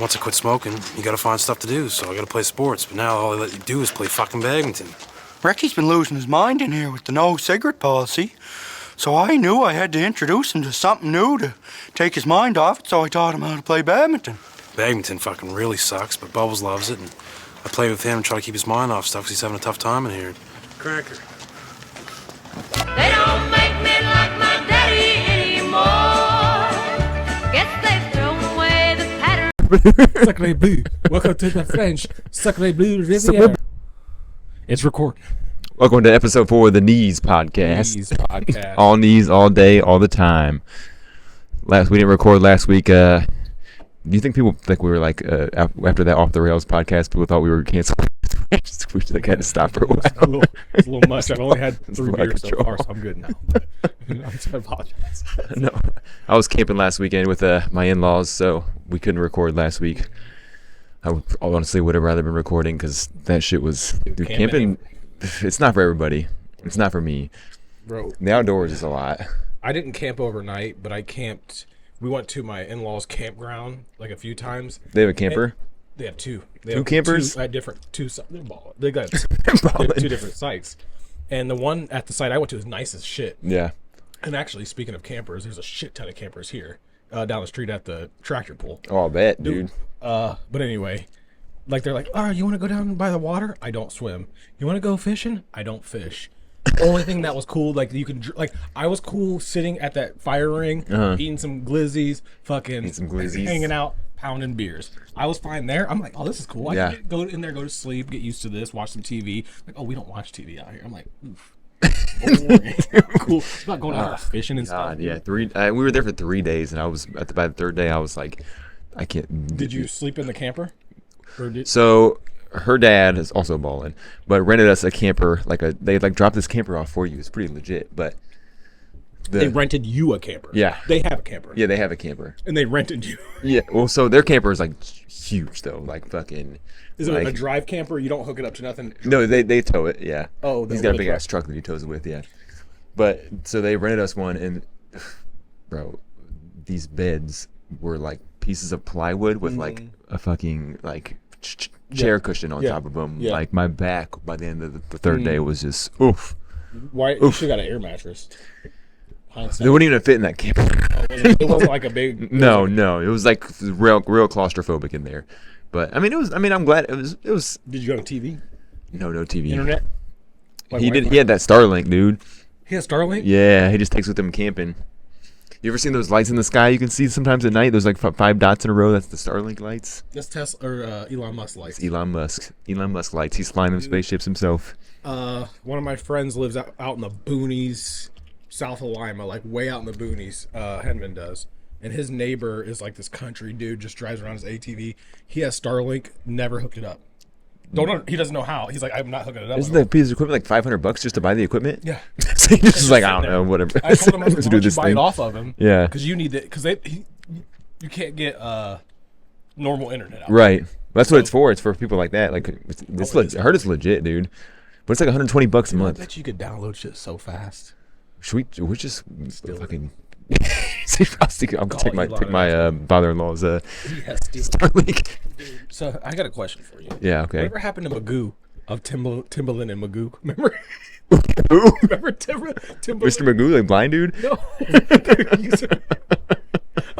once I quit smoking, you gotta find stuff to do, so I gotta play sports. But now all they let you do is play fucking badminton. Recky's been losing his mind in here with the no cigarette policy. So I knew I had to introduce him to something new to take his mind off it, so I taught him how to play badminton. Badminton fucking really sucks, but Bubbles loves it, and I play with him and try to keep his mind off stuff because he's having a tough time in here. Cracker. They don't make men like my daddy anymore. Guess they've thrown away the pattern. Sacre Bleu. Welcome to the French Sacre Bleu Riviera. It's recording. Welcome to episode 4 of the Knees Podcast. Knees Podcast. All knees, all day, all the time. We didn't record last week. Do you think people think we were like after that Off the Rails podcast? People thought we were canceled. We just had to stop for a while. It's a little much. I've only had 3 beers so far, so I'm good now. I apologize. No, I was camping last weekend with my in-laws, so we couldn't record last week. I honestly would have rather been recording because that shit was camping. It's not for everybody. It's not for me. Bro, the outdoors is a lot. I didn't camp overnight, but I camped. We went to my in-laws' campground like a few times. They have a camper? They have two. Two campers? At different two. They're balling. They got two different sites, and the one at the site I went to is nice as shit. Yeah. And actually, speaking of campers, there's a shit ton of campers here down the street at the tractor pool. Oh, I bet, dude. But anyway, like they're like, "Oh, you want to go down by the water? I don't swim. You want to go fishing? I don't fish." The only thing that was cool, like you can, like I was cool sitting at that fire ring, eating some glizzies, hanging out, pounding beers. I was fine there. I'm like, oh, this is cool. I can go in there, go to sleep, get used to this, watch some TV. Like, oh, we don't watch TV out here. I'm like, oof. Cool. It's not going out fishing and stuff. Yeah, we were there for 3 days, and I was by the third day, I was like, I can't. Did you sleep in the camper? So her dad is also balling, but rented us a camper. They dropped this camper off for you. It's pretty legit, but they rented you a camper. Yeah, they have a camper. Yeah, they have a camper, and they rented you. Yeah, well, so their camper is like huge though, like fucking. Is it a drive camper? You don't hook it up to nothing? No, they tow it. Yeah. Oh, he's got a big ass truck that he tows it with. Yeah, but so they rented us one, and bro, these beds were like pieces of plywood with like a fucking like chair cushion on top of them. Like my back by the end of the third day was just oof. Why you should have got an air mattress? They wouldn't even fit in that camper. It wasn't like a big. No, it was like real claustrophobic in there. But I mean, I'm glad it was. Did you go to TV? No TV. Internet. He did. He had that Starlink, dude. He has Starlink. Yeah, he just takes with him camping. You ever seen those lights in the sky you can see sometimes at night? There's like 5 dots in a row. That's the Starlink lights. That's Tesla or Elon Musk lights. It's Elon Musk lights. He's flying them spaceships himself. One of my friends lives out in the boonies, south of Lima, like way out in the boonies. Henman does, and his neighbor is like this country dude, just drives around his ATV. He has Starlink, never hooked it up. He doesn't know how. He's like, I'm not hooking it up. Isn't that piece of equipment like $500 just to buy the equipment? Yeah. So he just like, I don't know, whatever. I told him, I was like, to why don't you buy it off of him? Yeah. Because you need it. Because you can't get normal internet out. Right. That's what it's for. It's for people like that. Like, I heard it's legit, dude. But it's like $120 a month. I bet you could download shit so fast. We're just fucking. I'm gonna take my father-in-law's Starlink. So I got a question for you. Yeah, okay. Whatever happened to Magoo of Timbaland and Magoo? Remember? Who? Remember Timbaland? Mr. Magoo, like blind dude? No.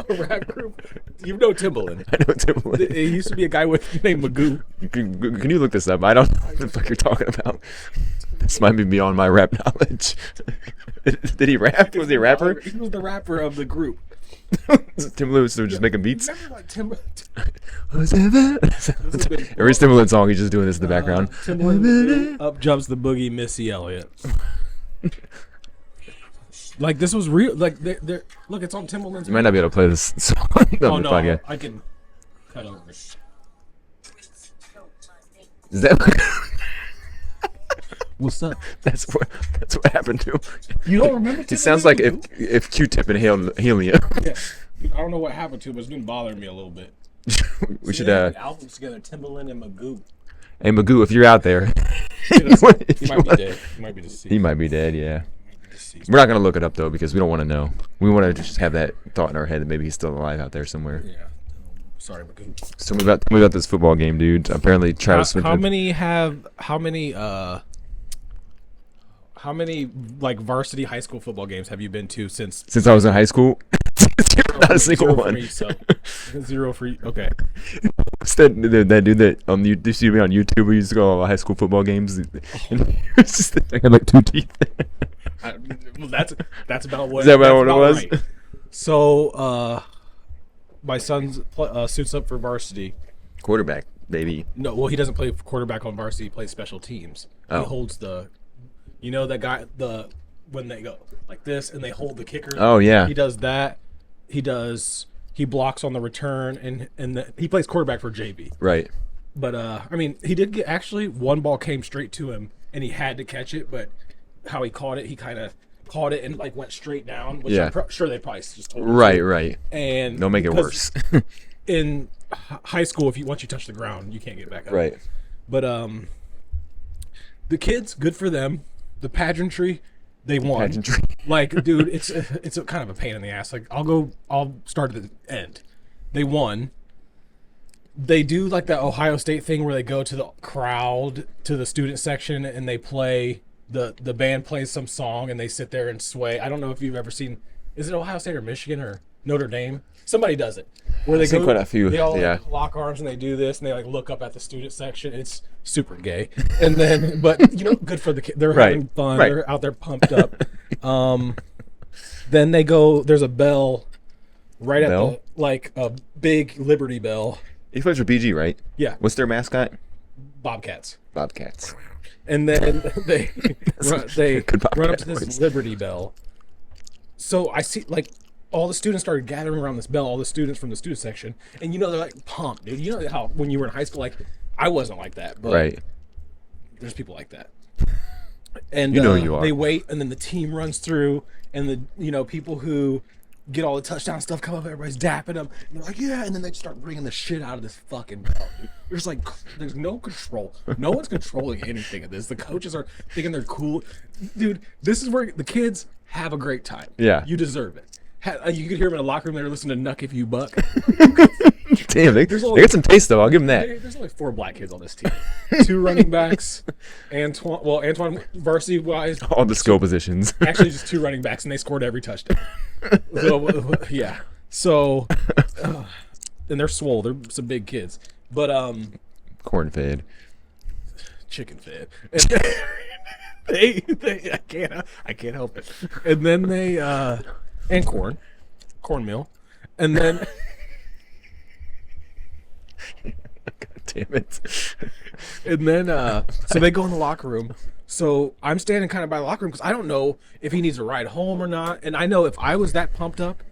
A rap group. You know Timbaland. I know Timbaland. It used to be a guy named Magoo. Can you look this up? I don't know what the fuck you're talking about. This might be beyond my rap knowledge. Did he rap? Was he a rapper? He was the rapper of the group. Timbaland was just making beats. Remember like Timbaland? Every Timbaland song, he's just doing this in the background. Timbaland, up jumps the boogie, Missy Elliott. Like this was real. Like they're look, it's on Timbaland's. You might not be able to play this song on the podcast. I can cut over. Is that? What's up? That's what happened to him. You don't remember? It sounds like if Q-Tip inhaled helium. Yeah. I don't know what happened to him, but it's been bothering me a little bit. We should albums together, Timbaland and Magoo. Hey Magoo, if you're out there, he might be dead. He might be deceased. He might be dead. Yeah. We're not gonna look it up though because we don't want to know. We want to just have that thought in our head that maybe he's still alive out there somewhere. Yeah. Sorry, Magoo. So tell me about this football game, dude. Apparently, Travis Smith. How many like varsity high school football games have you been to since? Since I was in high school, not a single Zero for one. me, so. Zero for you. Okay. What's that dude that you see me on YouTube who used to go to high school football games? It's just that I had like 2 teeth. Well, that's about what. Is that about that's what it was? right. So, my son suits up for varsity. Quarterback, baby. No, well, he doesn't play quarterback on varsity. He plays special teams. Oh. He holds that guy, when they go like this and they hold the kicker. Oh, yeah. He does that. He blocks on the return and he plays quarterback for JV. Right. But I mean, he did get actually one ball came straight to him and he had to catch it, but how he caught it, he kind of caught it and like went straight down, which Yeah. I'm sure they probably just told him. Right. And Don't make it because worse. in high school, once you touch the ground, you can't get back up. Right. But the kids, good for them. The pageantry, they won. Pageantry. Like, dude, it's a kind of a pain in the ass. Like, I'll start at the end. They won. They do like that Ohio State thing where they go to the crowd, to the student section, and they play the band plays some song and they sit there and sway. I don't know if you've ever seen. Is it Ohio State or Michigan or Notre Dame? Somebody does it. Where they I've seen go, quite a few, They all yeah. like, lock arms and they do this and they like look up at the student section. It's super gay. And then, but good for the kids. They're Right, having fun. right. They're out there pumped up. Then they go. There's a bell right at Bell? the like a big Liberty Bell. He plays for BG, right? Yeah, What's their mascot? Bobcats. Bobcats. And then they Good Bobcat run up to this voice. Liberty Bell. So I see like all the students started gathering around this bell, all the students from the student section, and they're like pumped, dude. You know how when you were in high school, like I wasn't like that, but Right. there's people like that. And You know you are. They wait, and then the team runs through, and the people who get all the touchdown stuff come up, everybody's dapping them, and they're like, yeah, and then they start bringing the shit out of this fucking bell, dude. There's like, there's no control. No one's controlling anything of this. The coaches are thinking they're cool. Dude, this is where the kids have a great time. Yeah. You deserve it. You could hear them in the locker room, they were listening to Nuck If You Buck. Damn, they only- got some taste though. I'll give them that. There's only 4 black kids on this team. 2 running backs, Antoine varsity wise, All the skill positions. actually just 2 running backs, and they scored every touchdown. So yeah. So and they're swole. They're some big kids, but Corn fed. chicken fed. And I can't help it. And then they and cornmeal, and then Damn it. and then so they go in the locker room. So I'm standing kind of by the locker room because I don't know if he needs a ride home or not. And I know if I was that pumped up,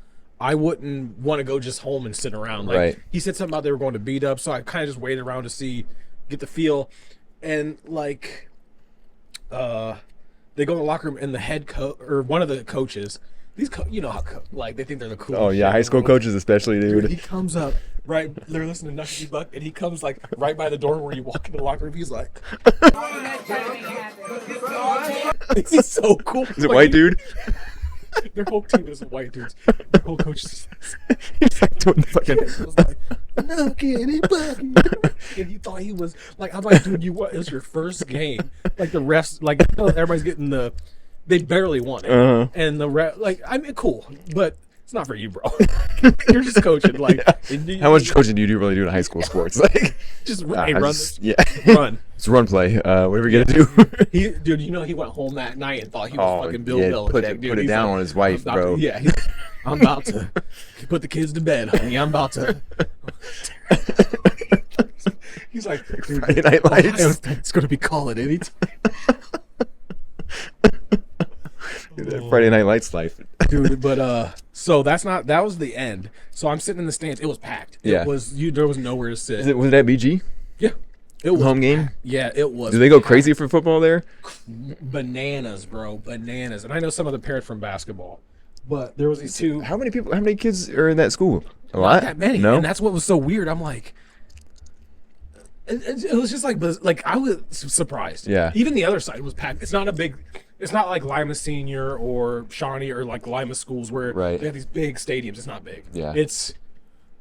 I wouldn't want to go just home and sit around. Like Right. he said something about they were going to beat up, so I kind of just waited around to get the feel. And like they go in the locker room and the head coach or one of the coaches, these like they think they're the coolest. Oh yeah, shit high in the school world. coaches especially, Dude, dude. he comes up right. They're listening to Nucky Buck, and he comes like right by the door where you walk into the locker room. He's like, he's so cool. Is it white dude? Their whole team is white dudes. Their whole coach is He's like doing the fucking. was like, Nucky and Bucky. And he thought he was like, I'm like, dude, it was your first game. Like the refs, like everybody's getting they barely won it, Uh-huh. and the ref, like, I mean, cool, but it's not for you, bro. You're just coaching, like, How much coaching do you really do in high school sports? Like, Just I hey, run, just- yeah, run. It's run play. What are we gonna do? Dude, he went home that night and thought he was fucking Bill yeah, Belichick. put dude. it He's down like, on his wife, I'm about bro. to, I'm about to put the kids to bed, honey. I'm about to. He's like, Friday Night Lights. Ohio State's going to be calling anytime. That Friday Night Lights life. Dude, but so that was the end. So I'm sitting in the stands. It was packed. Yeah. It was there was nowhere to sit. Was it at BG? Yeah. It was Home game? Yeah, it was. Do they go crazy for football there? Bananas, bro. Bananas. And I know some of the parents from basketball. But there was these 2 How many kids are in that school? A lot? Not that many. No. And that's what was so weird. I'm like, it was just like I was surprised. Yeah. Even the other side was packed. It's not like Lima Senior or Shawnee or like Lima schools where Right. they have these big stadiums. It's not big. Yeah. It's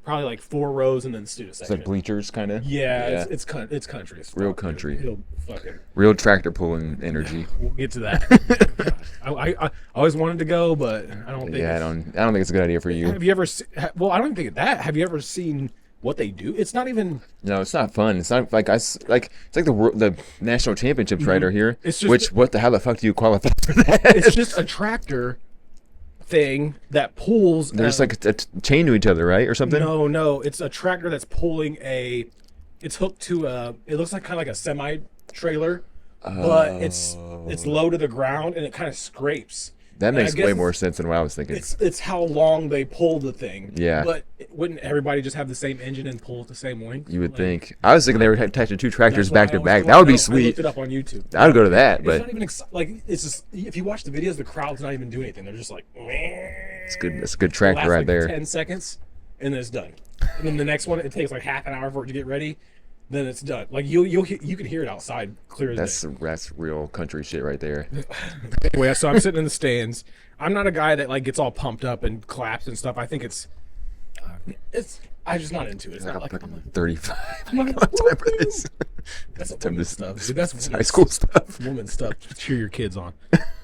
probably like 4 rows and then student It's section. like bleachers, kind of. Yeah, it's country. As Real fuck, dude. country. Real fucking. Real tractor pulling energy. We'll get to that. I always wanted to go, but I don't think. Yeah, I don't think it's a good idea for you. Have you ever? Well, I don't even think of that. Have you ever seen what they do? It's not even. No, it's not fun. It's not like it's like the national championships right are here. It's just- Which how the fuck do you qualify for that? It's just a tractor thing that pulls. They're just like chained to each other, right, or something? No, it's a tractor that's pulling a. It's hooked to a. It looks like kind of like a semi trailer, but it's low to the ground and it kind of scrapes. That And I makes guess way more sense than what I was thinking. It's how long they pull the thing. Yeah. But wouldn't everybody just have the same engine and pull at the same length? You would Like, think. I was thinking they were attaching 2 tractors that's why back I to always back. go- That would be I sweet. looked it up on YouTube. I would go to that, It's but not even like it's just if you watch the videos, the crowd's not even doing anything. They're just like. it's good. It's a good It tractor lasts right like there. 10 seconds, and then it's done. And then the next one, it takes like half an hour for it to get ready. Then it's done. Like you can hear it outside clear as day. That's real country shit right there. Anyway, so I'm sitting in the stands. I'm not a guy that like gets all pumped up and claps and stuff. I think it's I'm just not into it. It's not like I'm like, 35. I'm like, Time for this. that's Time woman to- stuff. Dude, that's High school stuff. woman stuff to cheer your kids on.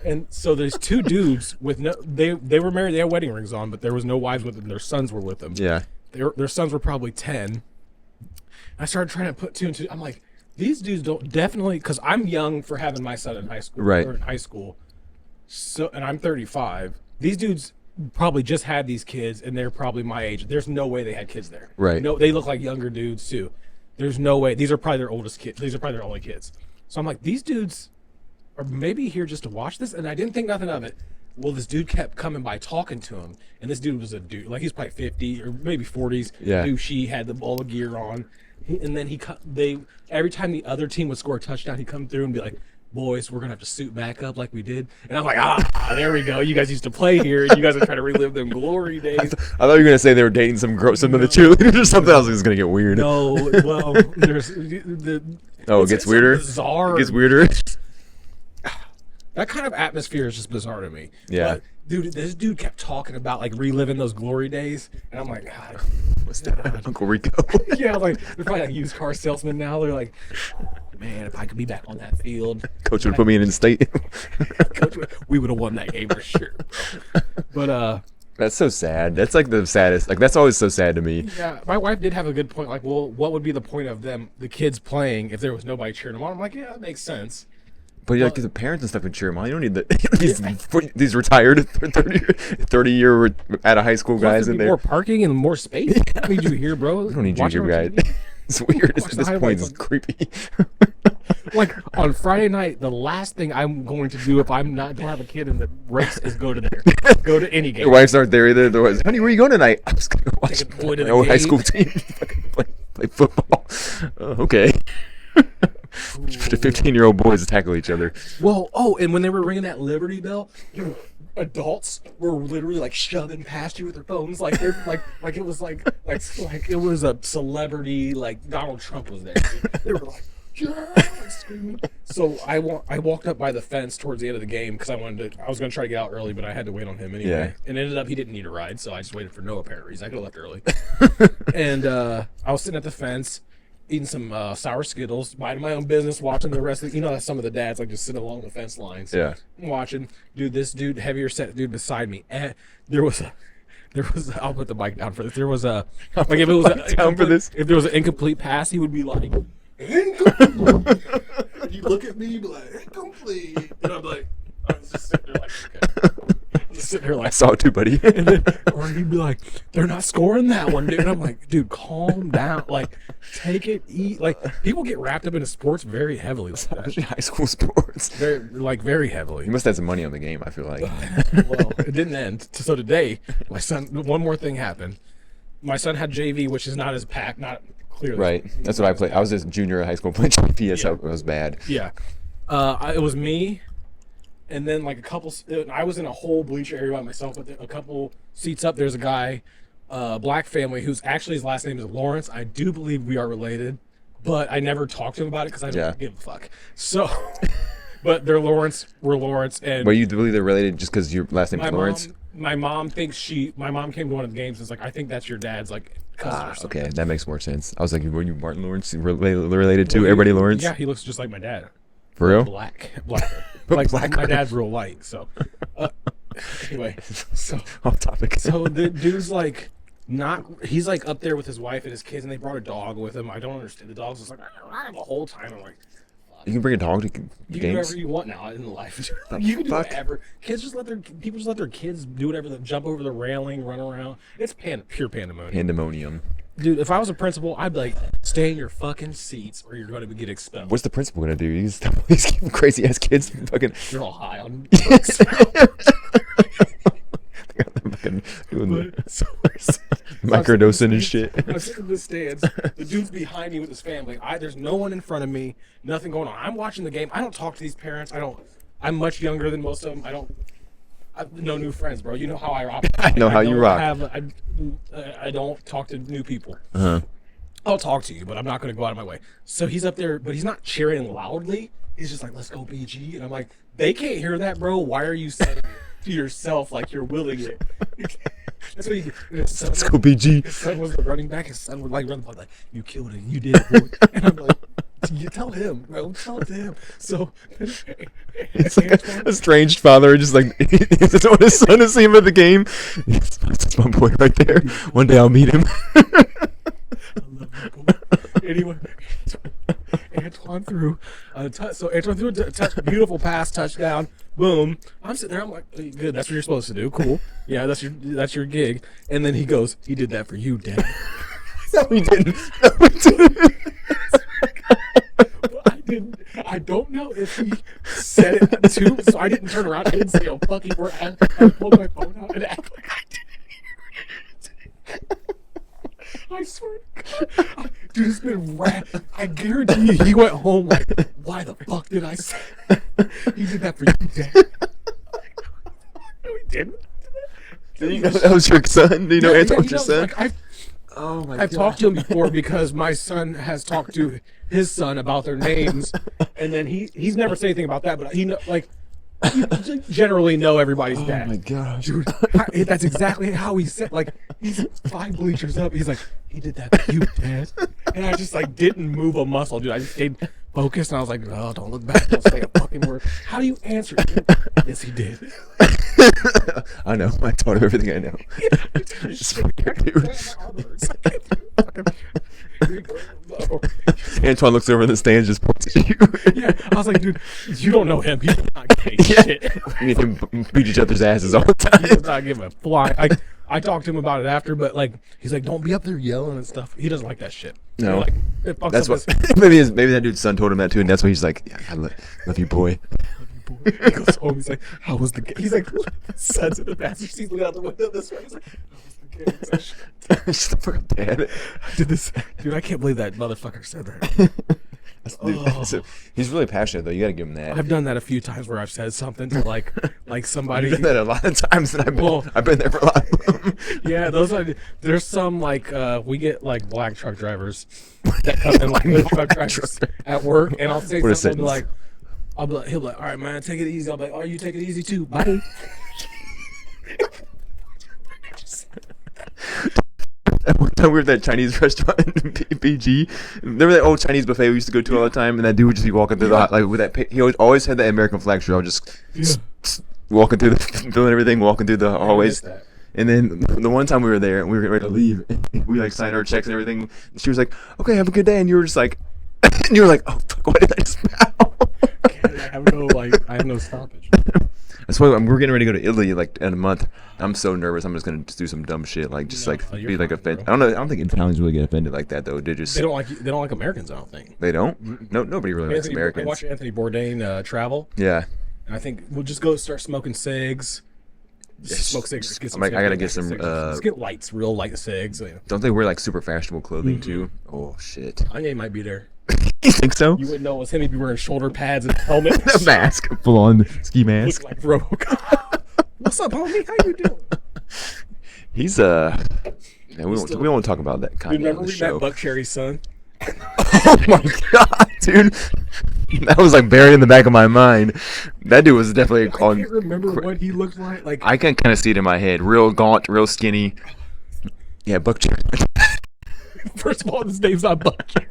And so there's 2 dudes with no they were married, they had wedding rings on, but there was no wives with them. Their sons were with them. Yeah. Their sons were probably 10. I started trying to put 2 and 2. I'm like, these dudes don't definitely because I'm young for having my son in high school. Right. Or in high school. So and I'm 35. These dudes probably just had these kids and they're probably my age. There's no way they had kids there. Right. No, they look like younger dudes too. There's no way. These are probably their oldest kids. These are probably their only kids. So I'm like, these dudes are maybe here just to watch this, and I didn't think nothing of it. Well, this dude kept coming by talking to him, and this dude was a dude, like he's probably 50 or maybe 40s. Yeah. Douchey, had all the gear on, and then every time the other team would score a touchdown, he'd come through and be like, "Boys, we're gonna have to suit back up like we did." And I'm like, there we go. You guys used to play here, and you guys are trying to relive them glory days. I thought you were gonna say they were dating some of the cheerleaders or something else. It was gonna get weird. No, well, there's the. Oh, it it's- gets it's weirder. Bizarre. It gets weirder. That kind of atmosphere is just bizarre to me. Yeah. But, dude, this dude kept talking about like reliving those glory days, and I'm like, God. What's that? Uncle Rico. Yeah, I'm like they're probably like used car salesmen now. They're like, man, if I could be back on that field, Coach would put me in state. Coach, we would have won that game for sure. Bro. But That's so sad. That's like the saddest. Like that's always so sad to me. yeah, my wife did have a good point. Like, well, what would be the point of the kids playing, if there was nobody cheering them on? I'm like, yeah, that makes sense. But like the parents and stuff can cheer them on. You don't need these retired 30 year out of high school guys Plus, in there'd be there. more parking and more space. I need you here, bro. I don't need you Watch here, on guys. TV. It's weird. Watch At the this point, highlights it's on- creepy. Like on Friday night, the last thing I'm going to do if I'm not to have a kid in the race is go to there. Go to any game. Your wives aren't there either. They're always, honey, where are you going tonight? I'm just gonna watch Take a boy to my the old high game." school team fucking play football. Okay. 15-year-old boys tackle each other. Well, and when they were ringing that Liberty Bell, dude, adults were literally like shoving past you with their phones, like they're like it was like it was a celebrity, like Donald Trump was there. They were like, yeah, like screaming. So I walked up by the fence towards the end of the game because I was gonna try to get out early, but I had to wait on him anyway. Yeah. And it ended up he didn't need a ride, so I just waited for no apparent reason. I could have left early. And I was sitting at the fence, eating some sour Skittles, minding my own business, watching the rest of some of the dads like just sitting along the fence lines. Yeah. I'm watching, dude, this dude, heavier set dude beside me. And there was I'll put the mic down for this. There was a like if it was if there was an incomplete pass, he would be like, incomplete. And he'd look at me, he'd be like, incomplete. And I'm like, I was just sitting there like, okay. Just sitting there I like, saw it too, buddy. and then, or he'd be like, they're not scoring that one, dude. And I'm like, dude, calm down. Like, take it, eat. Like, people get wrapped up into sports very heavily. Like that. Especially high school sports. Very heavily. You must have some money on the game, I feel like. Well, it didn't end. So today, my son, one more thing happened. My son had JV, which is not as packed, not clearly. Right. That's what I played. I was just junior in high school playing GPS. It was bad. Yeah. It was me, and then like a couple. I was in a whole bleacher area by myself, but a couple seats up, there's a guy, black family, who's actually his last name is Lawrence. I do believe we are related, but I never talked to him about it because I don't give a fuck. So, but we're Lawrence, and But you believe they're related just because your last name is Lawrence? my mom thinks my mom came to one of the games and was like, I think that's your dad's like Cousins or something. Okay, that makes more sense. I was like, were you Martin Lawrence related to everybody Lawrence? Yeah, he looks just like my dad. For real? Black. Like Black. my dad's real white. So anyway, so Off topic. so the dude's like he's like up there with his wife and his kids, and they brought a dog with him. I don't understand. The dog's just like the whole time. I'm like, You can bring a dog to you can do games. whatever you want now in life. You can do fuck? whatever. People just let their kids do whatever. They jump over the railing, run around. It's pure pandemonium. Pandemonium. Dude, if I was a principal, I'd be like, stay in your fucking seats or you're going to get expelled. What's the principal gonna do? He's these crazy ass kids fucking. You're all high on fucking doing the so, microdosing and shit. I'm sitting in the stands. The dude's behind me with his family. There's no one in front of me. Nothing going on. I'm watching the game. I don't talk to these parents. I'm much younger than most of them. I have no new friends, bro. You know how I operate. I know how you rock. I don't talk to new people. Uh-huh. I'll talk to you, but I'm not going to go out of my way. So he's up there, but he's not cheering loudly. He's just like, let's go BG. And I'm like, they can't hear that, bro. Why are you saying it to yourself like you're willing it? That's what Let's go BG. His son was the running back. His son would like run the ball like, you killed it. You did it, bro. And I'm like, you tell him, bro. Tell it to him. So It's like a estranged father, just like he doesn't want his son to see him at the game. That's my boy right there. One day I'll meet him. Anyway, Antoine threw so Antoine threw a beautiful pass, touchdown, boom. I'm sitting there, I'm like, good, that's what you're supposed to do, cool. Yeah, that's your gig. And then he goes, he did that for you, Dad. No, he didn't. No, he didn't. I don't know if he said it too, so I didn't turn around. I didn't say a fucking word. I pulled my phone out and act like I didn't. I swear to God. Dude, it's been I guarantee you he went home like, why the fuck did I say he did that for you, Dad? No, he didn't. Did you know that was your son? Do you know Yeah, Antoine's he your knows, son? like, Oh my I've talked to him before because my son has talked to his son about their names, and then he's never said anything about that, but he you generally know everybody's dad. Oh my gosh. Dude, that's exactly how he said. Like, he's 5 bleachers up. He's like, he did that to you, Dad. And I just like didn't move a muscle, dude. I just stayed focused, and I was like, oh, don't look back. Don't say a fucking word. How do you answer it? Yes, he did. I know. I taught him everything I know. Antoine looks over in the stands, just points at you. Yeah, I was like, dude, you don't know him. He's not gay shit. Me and him beat each other's asses all the He does time. not give a fly. I talked to him about it after, but like, he's like, don't be up there yelling and stuff. He doesn't like that shit. No. Like, it fucks That's up what. Maybe that dude's son told him that too, and that's why he's like, yeah, I love you, boy. He goes home. He's like, "How was the game?" He's like, "Son's in the passenger seat, looking out the window this way." He's like, "How was the game?" He's like, Shut the fuck up, Dad. I did this, dude. I can't believe that motherfucker said that. He's really passionate though. You gotta give him that. I've done that a few times where I've said something to like somebody. You've done that a lot of times, and Well- I've been there for a lot of them. Yeah, there's some like we get like black truck drivers that come in like the truck drivers at work, and I'll say What a something sentence. like, he'll be like, all right, man, take it easy. I'll be like, oh, you take it easy too. Bye. One time we were at that Chinese restaurant in BG. Remember that old Chinese buffet we used to go to all the time, and that dude would just be walking through the like with that. He always had that American flag shirt. I was just walking through the doing everything, walking through the hallways. that. And then the one time we were there and we were getting ready to leave, and we like signed our checks and everything. And she was like, "Okay, have a good day," and you were just like, and you were like, "Oh fuck, why did I just bow?" I have no stoppage. That's why we're getting ready to go to Italy like in a month. I'm so nervous. I'm just gonna just do some dumb shit like just No, like you're be like fine, offended. bro. I don't think Italians really get offended like that though. They just They don't like Americans. I don't think. they don't. No, nobody really likes I Americans. watched Anthony Bourdain travel. Yeah. And I think we'll just go start smoking cigs. Just smoke cigarettes. Get some I gotta get cigarettes, some, Just get lights, real light cigs. You know. Don't they wear like super fashionable clothing Mm-hmm. too? Oh shit. Kanye might be there. You think so? You wouldn't know it was him. He'd be wearing shoulder pads and helmet. A mask, full on ski mask. Look like RoboCop. What's up, homie? How you doing? He's man, we won't talk about that kind of Remember on the we show. met Buck Cherry's son? Oh my god, dude. That was like buried in the back of my mind. That dude was definitely I can't remember what he looked like. Like I can kind of see it in my head. Real gaunt, real skinny. Yeah, Buck Cherry. First of all, his name's not Buck Cherry.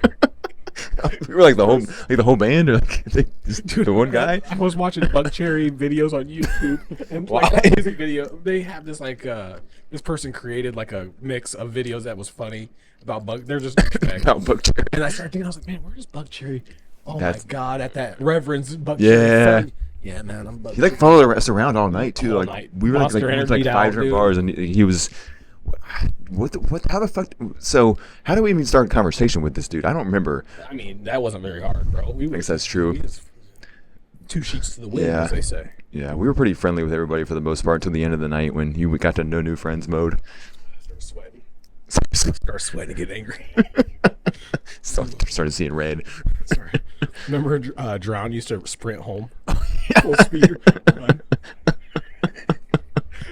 We were like the whole band, or like just the one guy. I was watching Buck Cherry videos on YouTube, and like Why? that music video, they have this like this person created like a mix of videos that was funny about Buck. They're just About Buck Cherry. and I started thinking, I was like, man, where's Buck Cherry? Oh That's- my god, at that Reverend's Buck Yeah. Cherry. Funny. Yeah, man, I'm Buck. He like followed us around all night too. All Like night. we were like, Monster we went to, Energy like 5 out, different dude. bars, and he was. What? How the fuck? So how do we even start a conversation with this dude? I don't remember. I mean, that wasn't very hard, bro. We I guess that's true. we just 2 sheets to the wind, Yeah. as they say. Yeah, we were pretty friendly with everybody for the most part until the end of the night when we got to no new friends mode. Start sweating. Start sweating and get angry. Started seeing red. Sorry. Remember, Drown used to sprint home. Full speed run.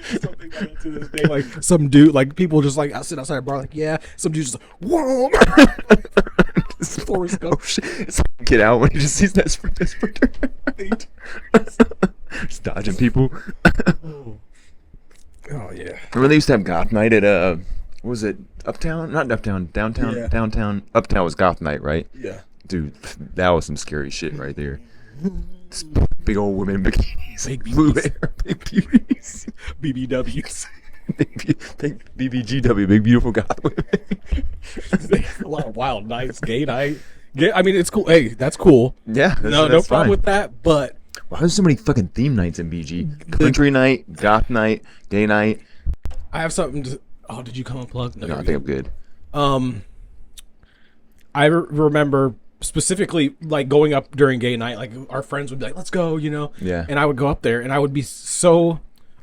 Something like that to this day. Like some dude, like people just like I sit outside a bar, like yeah. Some dude's just like, whoa. Forrest Gump. Oh shit! It's like, get out when he just sees that sprinter. Just dodging people. Oh yeah. Remember they used to have goth night at what was it, Uptown? Not Uptown, downtown, Yeah. downtown. Uptown was goth night, right? Yeah. Dude, that was some scary shit right there. Just big old women in bikinis, Big blue BBs. hair, big beauties, BBWs. big BBGW, big beautiful goth women. A lot of wild nights, gay night. I mean, it's cool. Hey, that's cool. Yeah, No that's problem fine. with that. But Why there's so many fucking theme nights in BG? Country night, goth night, gay night. I have something to. Oh, did you come unplugged? No, you're I think I'm good. I remember specifically like going up during gay night, like our friends would be like, let's go, you know? Yeah. And I would go up there and I would be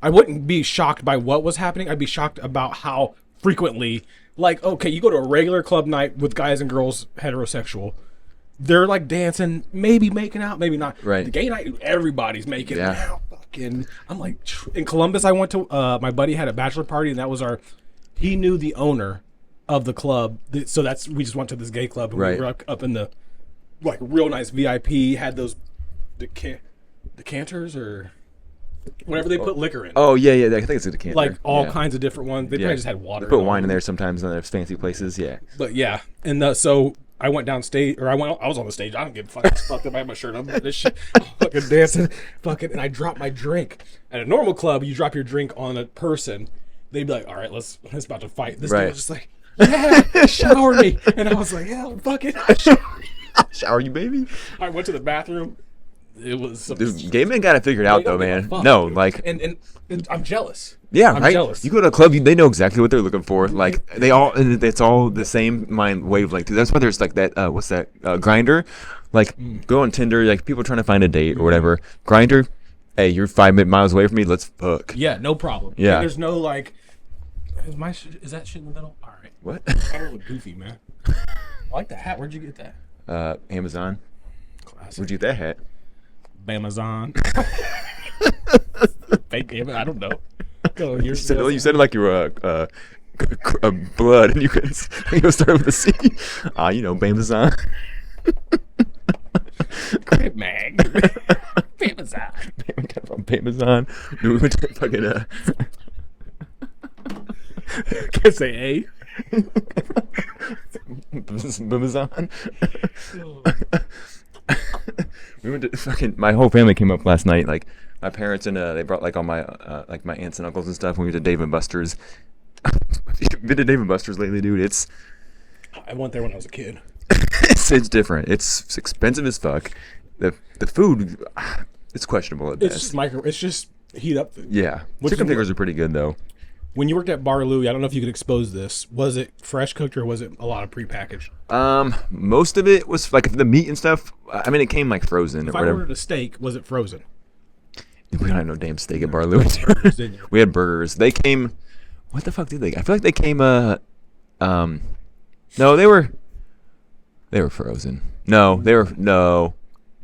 I wouldn't be shocked by what was happening. I'd be shocked about how frequently, like, okay, you go to a regular club night with guys and girls, heterosexual. They're like dancing, maybe making out, maybe not. Right. The gay night, everybody's making Yeah. out. Fucking, I'm like, in Columbus, I went to, my buddy had a bachelor party and that was he knew the owner of the club, so we just went to this gay club and Right. we were up in the like real nice VIP, had those decanters or whatever they put liquor in, Oh yeah, I think it's a decanter. like all Yeah. kinds of different ones. They Yeah. probably just had water. They put and wine in all. there sometimes in those fancy places. Yeah. But yeah, and so I went downstage, or I was on the stage. I don't give a fuck. I was fucked up. I had my shirt on. This shit, fucking dancing, and I dropped my drink. At a normal club, you drop your drink on a person, they'd be like, "All right, let's about to fight." This dude Right. was just like, "Yeah, shower me," and I was like, "Yeah, fuck it." Shower you, baby. I went to the bathroom. It was some, Dude, gay men got it figured out they don't though, give a man. fuck, No, dude. like and I'm jealous. yeah, I'm right. jealous. You go to a club, they know exactly what they're looking for. Like they all, and it's all the same mind wavelength. That's why there's like that. What's that? Grinder. Like go on Tinder. Like people trying to find a date or whatever. Grinder. Hey, you're 5 miles away from me. Let's fuck. Yeah, no problem. Yeah. And there's no like, is that shit in the middle? All right. What? I look goofy, man. I like the hat. Where'd you get that? Amazon. Classic. Where'd you get that hat? Amazon. Fake Amazon. I don't know. Go, You said it like you were a blood, and you couldn't. You started with a C. Amazon. Crib mag. Amazon. We got from Amazon. We went to fucking Can't say A. Amazon. We went to fucking. My whole family came up last night. Like my parents and they brought like all my like my aunts and uncles and stuff. We went to Dave and Buster's. Have you been to Dave and Buster's lately, dude? It's I went there when I was a kid. it's different. It's expensive as fuck. The food, it's questionable at It's best. just It's just heat up food. Yeah, What's chicken the- fingers are pretty good though. When you worked at Bar Louie, I don't know if you could expose this. Was it fresh cooked or was it a lot of prepackaged? Most of it was like the meat and stuff. I mean, it came like frozen If or I whatever. ordered a steak, was it frozen? We don't have no damn steak at Bar Louie. didn't you? We had burgers. They came. What the fuck did they? I feel like they came. No, they were frozen. No, they were no.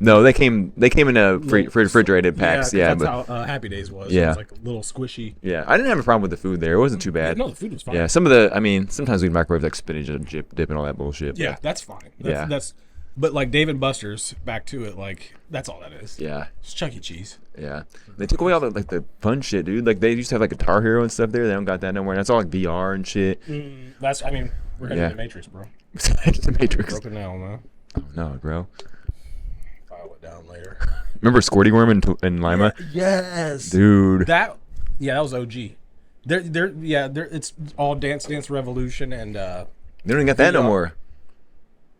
They came in a refrigerated packs. Yeah, 'cause but that's how Happy Days was. Yeah. It was like a little squishy. yeah, I didn't have a problem with the food there. It wasn't too bad. No, the food was fine. Yeah, some of the. I mean, sometimes we'd microwave like spinach and dip and all that bullshit. Yeah, that's fine. Yeah. But like Dave and Buster's, back to it, like that's all that is. Yeah. It's Chuck E. Cheese. Yeah, they took away all the like the fun shit, dude. Like they used to have like Guitar Hero and stuff there. They don't got that no more. That's all like VR and shit. I mean, We're heading Yeah. to the Matrix, bro. The Matrix. Broken now, man. Oh no, bro. File it down later. Remember Squirty Worm in Lima? Yes. Dude. That was OG. It's all Dance Revolution and They don't even got that no VR. more.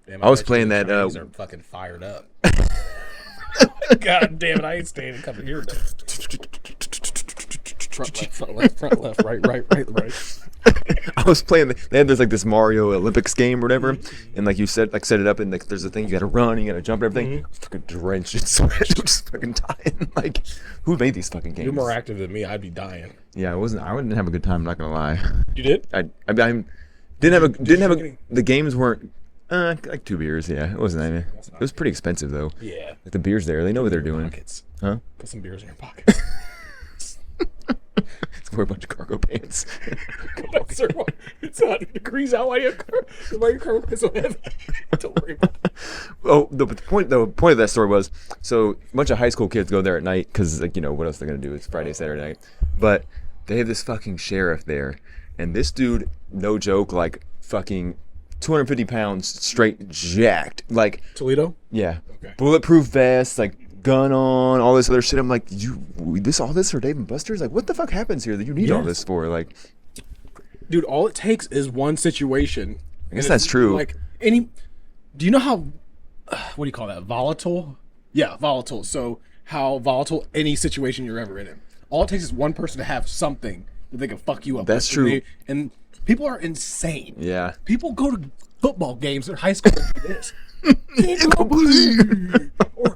damn, I was bet playing you that, the Chinese are fucking fired up. God damn it, I ain't staying and coming here. Front left, right. I was playing. They had this Mario Olympics game or whatever, and like you said, like set it up, and like there's a thing you got to run, you got to jump, and everything. I was fucking drenched in sweat, just fucking dying. Like, who made these fucking games? You're more active than me. I'd be dying. Yeah, I wasn't. I didn't have a good time. I'm not gonna lie. You did? I didn't have a. The games weren't. Like 2 beers. Yeah, it wasn't. It was pretty expensive though. Yeah. Like the beers there, they know what they're doing. Pockets. Huh? Put some beers in your pockets. Wear a bunch of cargo pants. Sir, it's 100 degrees out. Why your cargo pants so heavy? Don't worry about it. Oh, the point of that story was, so a bunch of high school kids go there at night because, like, you know, what else they're gonna do? It's Friday, Saturday night. But they have this fucking sheriff there, and this dude, no joke, like fucking 250 pounds, straight jacked, like, Toledo? yeah, Okay. bulletproof vest, like gun on, all this other shit. I'm like, all this for Dave and Buster's? Like, what the fuck happens here that you need all Yes. this for? Like, Dude, all it takes is one situation. I guess And that's it's true. Like do you know how what do you call that? Volatile? Yeah, volatile. So how volatile any situation you're ever in. All it takes is one person to have something that they can fuck you up. That's with. true. And people are insane. yeah. People go to football games in high school and do this. Or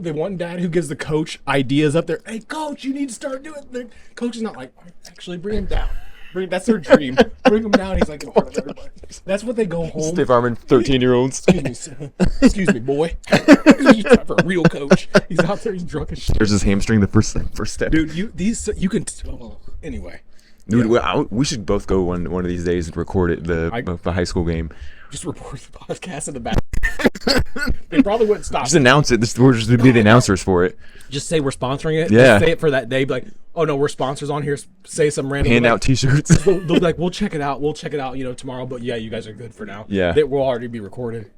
the one dad who gives the coach ideas up there. Hey, coach, you need to start doing. The coach is not like, actually bring him down. That's their dream. Bring him down. He's like, in front of everybody. That's what they go home. Steve Harmon, 13-year-olds. Excuse me, boy. He's trying for a real coach. He's out there. He's drunk as shit. There's his hamstring the first step. Dude, you can. Anyway, Dude, we should both go one of these days and record it, the high school game. just report the podcast in the back. They probably wouldn't stop. Just announce it. We're just be the announcers for it. Just say we're sponsoring it. Yeah. Just say it for that day. Be like, oh no, we're sponsors on here. Say some random. Hand like, out T-shirts. they'll be like, we'll check it out. Tomorrow. But yeah, you guys are good for now. Yeah. They will already be recorded.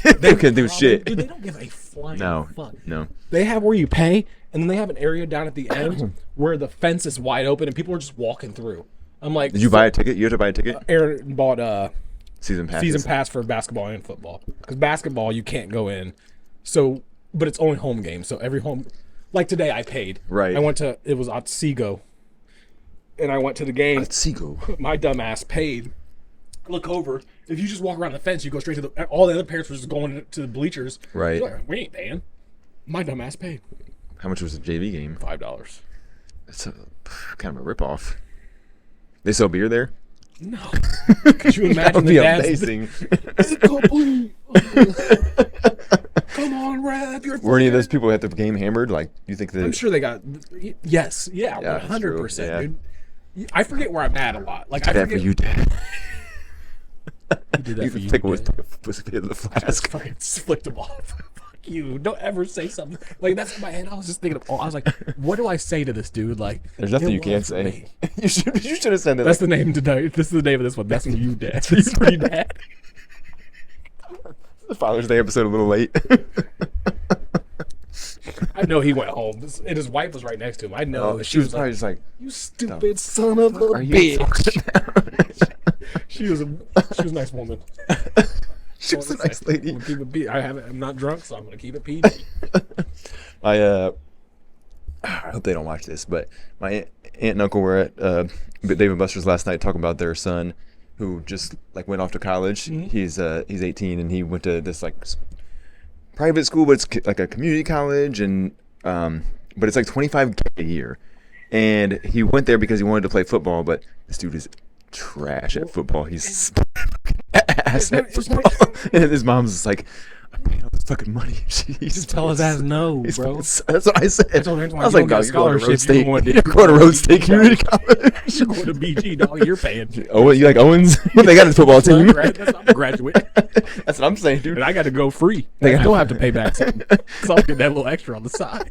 They can do Probably- shit. Dude, they don't give a flying No, fuck. no. They have where you pay, and then they have an area down at the end where the fence is wide open and people are just walking through. I'm like, Did you buy a ticket? You have to buy a ticket. Aaron bought Season pass. season pass for basketball and football because basketball you can't go in. So, but it's only home games. So every home, like today, I paid. Right. I went to it was Otsego, and I went to the game. Let's see, go. My dumb ass paid. Look over. If you just walk around the fence, you go straight to the. All the other parents were just going to the bleachers. Right. You're like, we ain't paying. My dumb ass paid How much was the JV game? $5. It's kind of a ripoff. They sell beer there. No. Could you That imagine would be the dads? amazing. Come on, rap your. Were any of those people at the game hammered? Like, you think that? I'm sure they got. Yes, yeah, that's 100%, true, dude. I forget where I'm at a lot. Like I That forget. for you, Dad. He did that for you. Pick was Dad. the Just flask. fucking flicked him off. Fuck you! Don't ever say something like that's in my head. I was just thinking of. I was like, what do I say to this dude? Like, There's nothing "It you can't was for say. me." You should have said that. That's the name today. This is the name of this one. That's for you, Dad. You for you, Dad. the Father's Day episode a little late. I know he went home, and his wife was right next to him. I know. She was probably like, just like, "You stupid son of a "Are you bitch." She was a nice woman. She was a nice lady. I'm gonna keep it P- I'm not drunk, so I'm gonna keep it PG. I hope they don't watch this, but my aunt and uncle were at Dave and Buster's last night talking about their son, who just like went off to college. He's 18 and he went to this like private school, but it's like a community college, and but it's like $25K a year, and he went there because he wanted to play football, but this dude is trash at football. He's ass at football, and his mom's just like, I'm paying all this fucking money. Just tell his ass no, bro. That's what I said. told him, I was you like, don't dog, get a you're going to scholarship, Road you State. want to- You're going to Road State Community College. You're going to BG, dog. You're paying. Oh, you like Owens? They got his football team. I'm a graduate, That's what I'm saying, dude. and I got to go free. They I got- still have to pay back something, so I'll get that little extra on the side.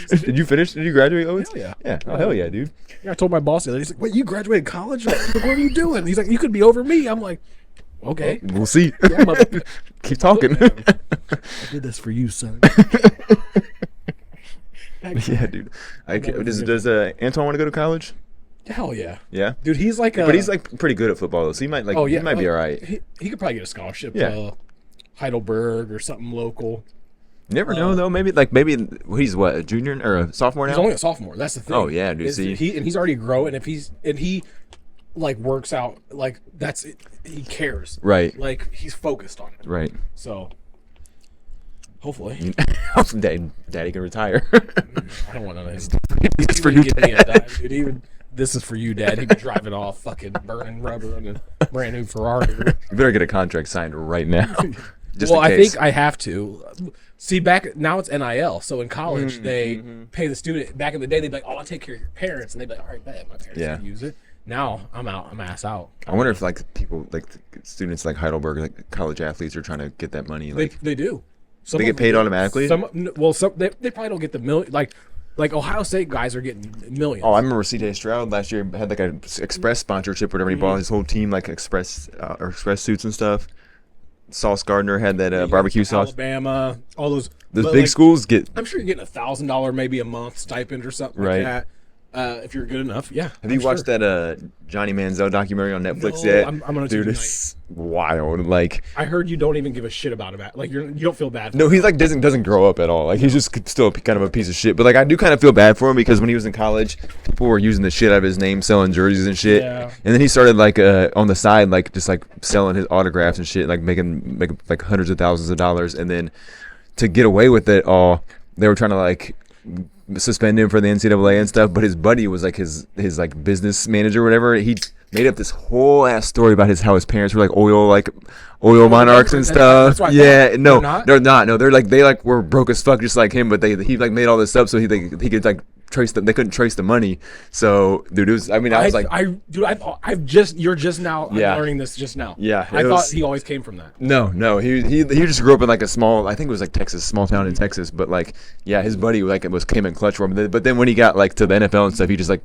Did you finish? Did you graduate Owens? Hell yeah. Yeah. Oh, hell yeah, dude. Yeah, I told my boss the other day, he's like, "Wait, you graduated college? Like, what are you doing?" He's like, "You could be over me." I'm like, Okay. We'll see. mother- Keep talking. I did this for you, son. Yeah, dude. Does Antoine want to go to college? Hell yeah. Yeah. Dude, he's like But he's like pretty good at football though, so he might like. oh yeah, he might be all right. He could probably get a scholarship Yeah. to Heidelberg or something local. You never know though. Maybe he's what, a junior or a sophomore now? He's only a sophomore. That's the thing. Oh, yeah, dude, Is see? he's already growing. If he like works out, like that's it, he cares. Right. Like he's focused on it. Right. So hopefully, Daddy can retire. I don't want none of his. That's for you, Give me a Dad. dime, dude. Even this is for you, Dad. He could drive it off, fucking burning rubber on a brand new Ferrari. You better get a contract signed right now. Just Well, in I case. think I have to. See, back now it's NIL. So in college, they pay the student. Back in the day, they'd be like, "Oh, I'll take care of your parents," and they'd be like, "All right, bet my parents Yeah. can use it." Now I'm out. I'm ass out. I wonder if like people like students like Heidelberg, like college athletes, are trying to get that money. Like They do. Some They of get them paid do. automatically? Some they probably don't get the million. Like Ohio State guys are getting millions. oh, I remember C.J. Stroud last year had like a Express sponsorship, whatever. He bought his whole team like Express suits and stuff. Sauce Gardner had that barbecue sauce. Alabama, all those. Those but, big like, schools get. I'm sure you're getting $1,000 maybe a month stipend or something Right. like that. If you're good enough, yeah. Have you watched that Johnny Manziel documentary on Netflix No, yet? I'm gonna Dude, do it's wild. Like, I heard you don't even give a shit about him. Like you don't feel bad. For no, him. he's like doesn't grow up at all. Like he's just still kind of a piece of shit. But like I do kind of feel bad for him because when he was in college, people were using the shit out of his name, selling jerseys and shit. Yeah. And then he started like on the side, like just like selling his autographs and shit, like making like hundreds of thousands of dollars. And then to get away with it all, they were trying to like suspend him for the NCAA and stuff. But his buddy was like his like business manager or whatever. He made up this whole ass story about how his parents were like oil monarchs and that's stuff. what I Yeah, thought. no, They're not? they're not. No, they like were broke as fuck just like him. But he like made all this up so he could like trace them. They couldn't trace the money. So dude, it was. I mean, I was like, you're just now Yeah. I'm learning this just now. Yeah, I it thought was- he always came from that. no. He just grew up in like a small. I think it was like Texas, small town in Texas. But like, yeah, his buddy like came in clutch for him. But then when he got like to the NFL and stuff, he just like.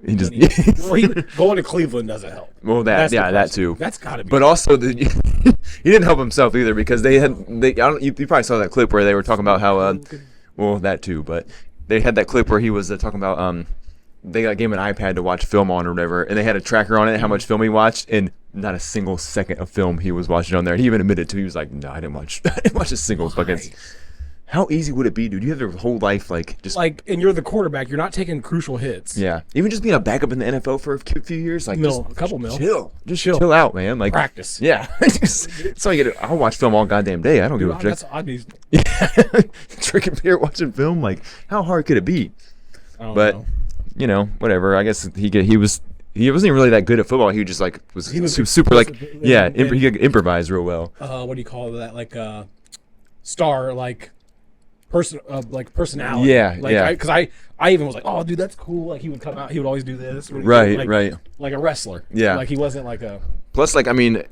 He just Going to Cleveland doesn't help. well That's that depressing. too. That's gotta be. But also he didn't help himself either because you probably saw that clip where they were talking about how well that too, but they had that clip where he was talking about they gave him an iPad to watch film on or whatever, and they had a tracker on it how much film he watched, and not a single second of film he was watching on there. He even admitted to he was like, no, I didn't watch a single fucking. How easy would it be, dude? You have your whole life like just like, and you're the quarterback. You're not taking crucial hits. yeah, even just being a backup in the NFL for a few years, like Mil, just a couple mil. just chill out, man. Like Practice. yeah. So I'll watch film all goddamn day. I don't give a That's shit. I'd be. Drinking beer, watching film. Like, how hard could it be? I don't But know. you know, whatever. I guess he wasn't even really that good at football. He just like was super like yeah. He could improvise real well. What do you call that? Like star personality. Yeah, like, yeah. Because I even was like, oh, dude, that's cool. Like he would come out, he would always do this. Right, like, right. Like a wrestler. Yeah. Like he wasn't like a. Plus, like I mean,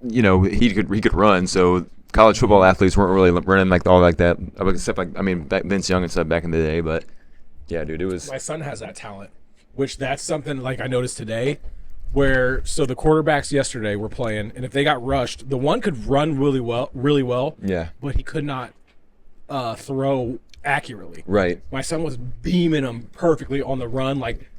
you know, he could run. So college football athletes weren't really running like all like that, except like I mean Vince Young and stuff back in the day. But yeah, dude, it was My son has that talent, which that's something like I noticed today. Where so the quarterbacks yesterday were playing, and if they got rushed, the one could run really well, yeah, but he could not throw accurately. right. My son was beaming him perfectly on the run, like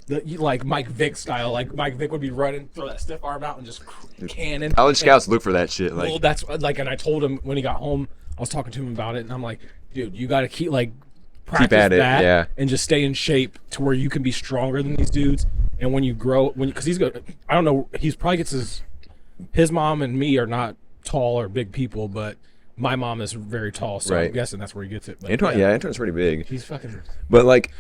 Mike Vick style. Like Mike Vick would be running, throw that stiff arm out, and just cannon. College scouts look for that shit. Well, Like that's like, and I told him when he got home, I was talking to him about it, and I'm like, dude, you got to keep practice at it, that, yeah. and just stay in shape to where you can be stronger than these dudes. And when you grow, because he's good, I don't know, he's probably gets his mom and me are not tall or big people, but my mom is very tall, so Right. I'm guessing that's where he gets it. But Antoine, yeah, Antoine's pretty big. he's fucking. But like,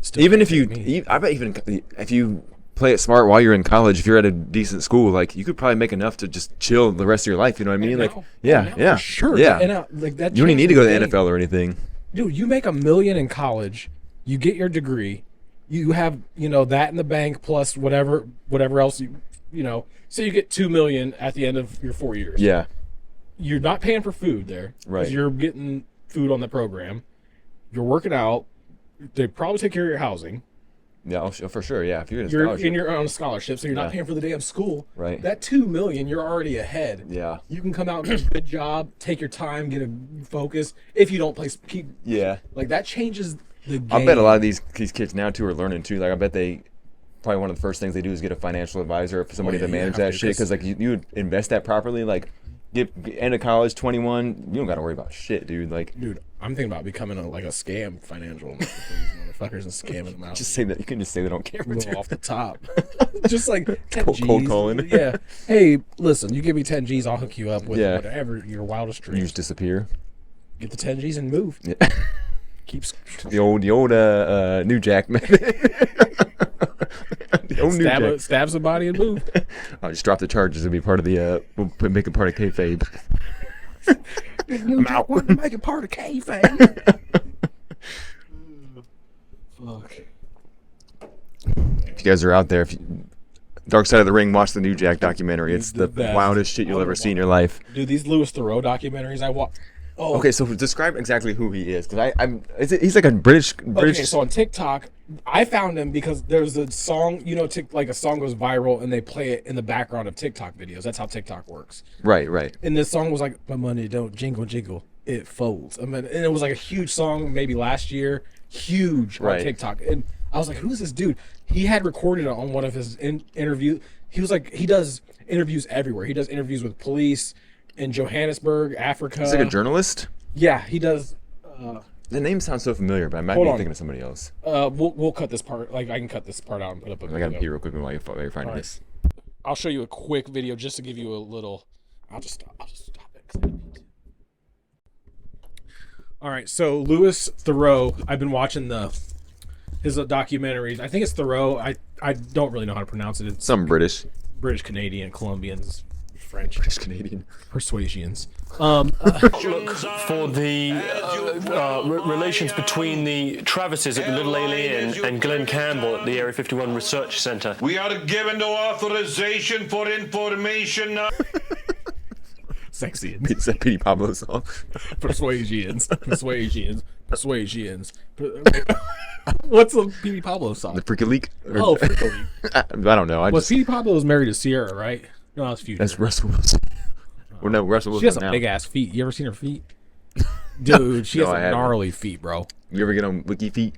Still even if bigger than me. I bet even if you play it smart while you're in college, if you're at a decent school, like you could probably make enough to just chill the rest of your life. You know what I mean? Like, Now- yeah, now, yeah, for sure. yeah. And like that. You don't even need to go to the changes game. NFL or anything. Dude, you make $1 million in college, you get your degree, you have that in the bank plus whatever else so you get $2 million at the end of your 4 years. Yeah, You're not paying for food there, 'cause Right. You're getting food on the program. You're working out. They probably take care of your housing. Yeah, for sure. Yeah, if you're in a You're scholarship. and you're on a scholarship, so you're not Yeah. paying for the damn school. Right. That $2 million, you're already ahead. Yeah. You can come out and do a good job, take your time, get a focus. If you don't play, keep Yeah. like that changes the game. I bet a lot of these kids now too are learning too. Like I bet they probably one of the first things they do is get a financial advisor for somebody yeah, to you manage have that to, shit. 'cause- Because like you invest that properly, like get end of college 21, you don't got to worry about shit, dude. Like Dude, I'm thinking about becoming a scam financial for these motherfuckers and scamming them out. just say that you can just say that on camera. Go Too. off the top. Just like 10 G's. Cold calling. Yeah. Hey, listen, you give me 10 G's, I'll hook you up with Yeah. whatever your wildest You dreams. just disappear. Get the 10 G's and move. Yeah. Keeps The old New Jack method. The old New Jack. stab somebody and move. I'll just drop the charges and be part of the. Make it part of kayfabe. I'm out. Want to make it part of kayfabe. Fuck. If you guys are out there, Dark Side of the Ring, watch the New Jack documentary. It's the best. wildest shit you'll ever see in your life. Dude, these Louis Theroux documentaries I watch. Oh, Okay, so describe exactly who he is, because he's like a British. Okay, so on TikTok, I found him because there's a song, like a song goes viral and they play it in the background of TikTok videos. That's how TikTok works. Right. And this song was like, "My money don't jingle jingle, it folds." I mean, and it was like a huge song, maybe last year, huge on Right. TikTok. And I was like, "Who's this dude?" He had recorded it on one of his interviews. He was like, he does interviews everywhere. He does interviews with police in Johannesburg, Africa. He's like a journalist. Yeah, he does. The name sounds so familiar, but I might Hold be on. thinking of somebody else. We'll cut this part. Like I can cut this part out and put up a I video. gotta pee real quick while you're finding Alright. this. I'll show you a quick video just to give you a little. I'll just stop it. 'Cause I don't need to. All right, so Louis Theroux. I've been watching his documentaries. I think it's Theroux. I don't really know how to pronounce it. It's Some British British Canadian, Colombians, French, Canadian. Persuasians. For the relations between the Travises at the Little Alien and Glenn Campbell at the Area 51 Research Center. We are given no authorization for information. Sexy. It's that Petey Pablo song. Persuasians. What's the P.D. Pablo song? The Freaky Leak. Oh, Freaky Leak. I don't know. Well, P.D. Pablo is married to Sierra, right? No, that's Future. That's Russell Wilson. Well, no, Russell She has Wilson some now. big ass feet. You ever seen her feet? Dude, she No, has I some haven't. gnarly feet, bro. You ever get on Wiki Feet?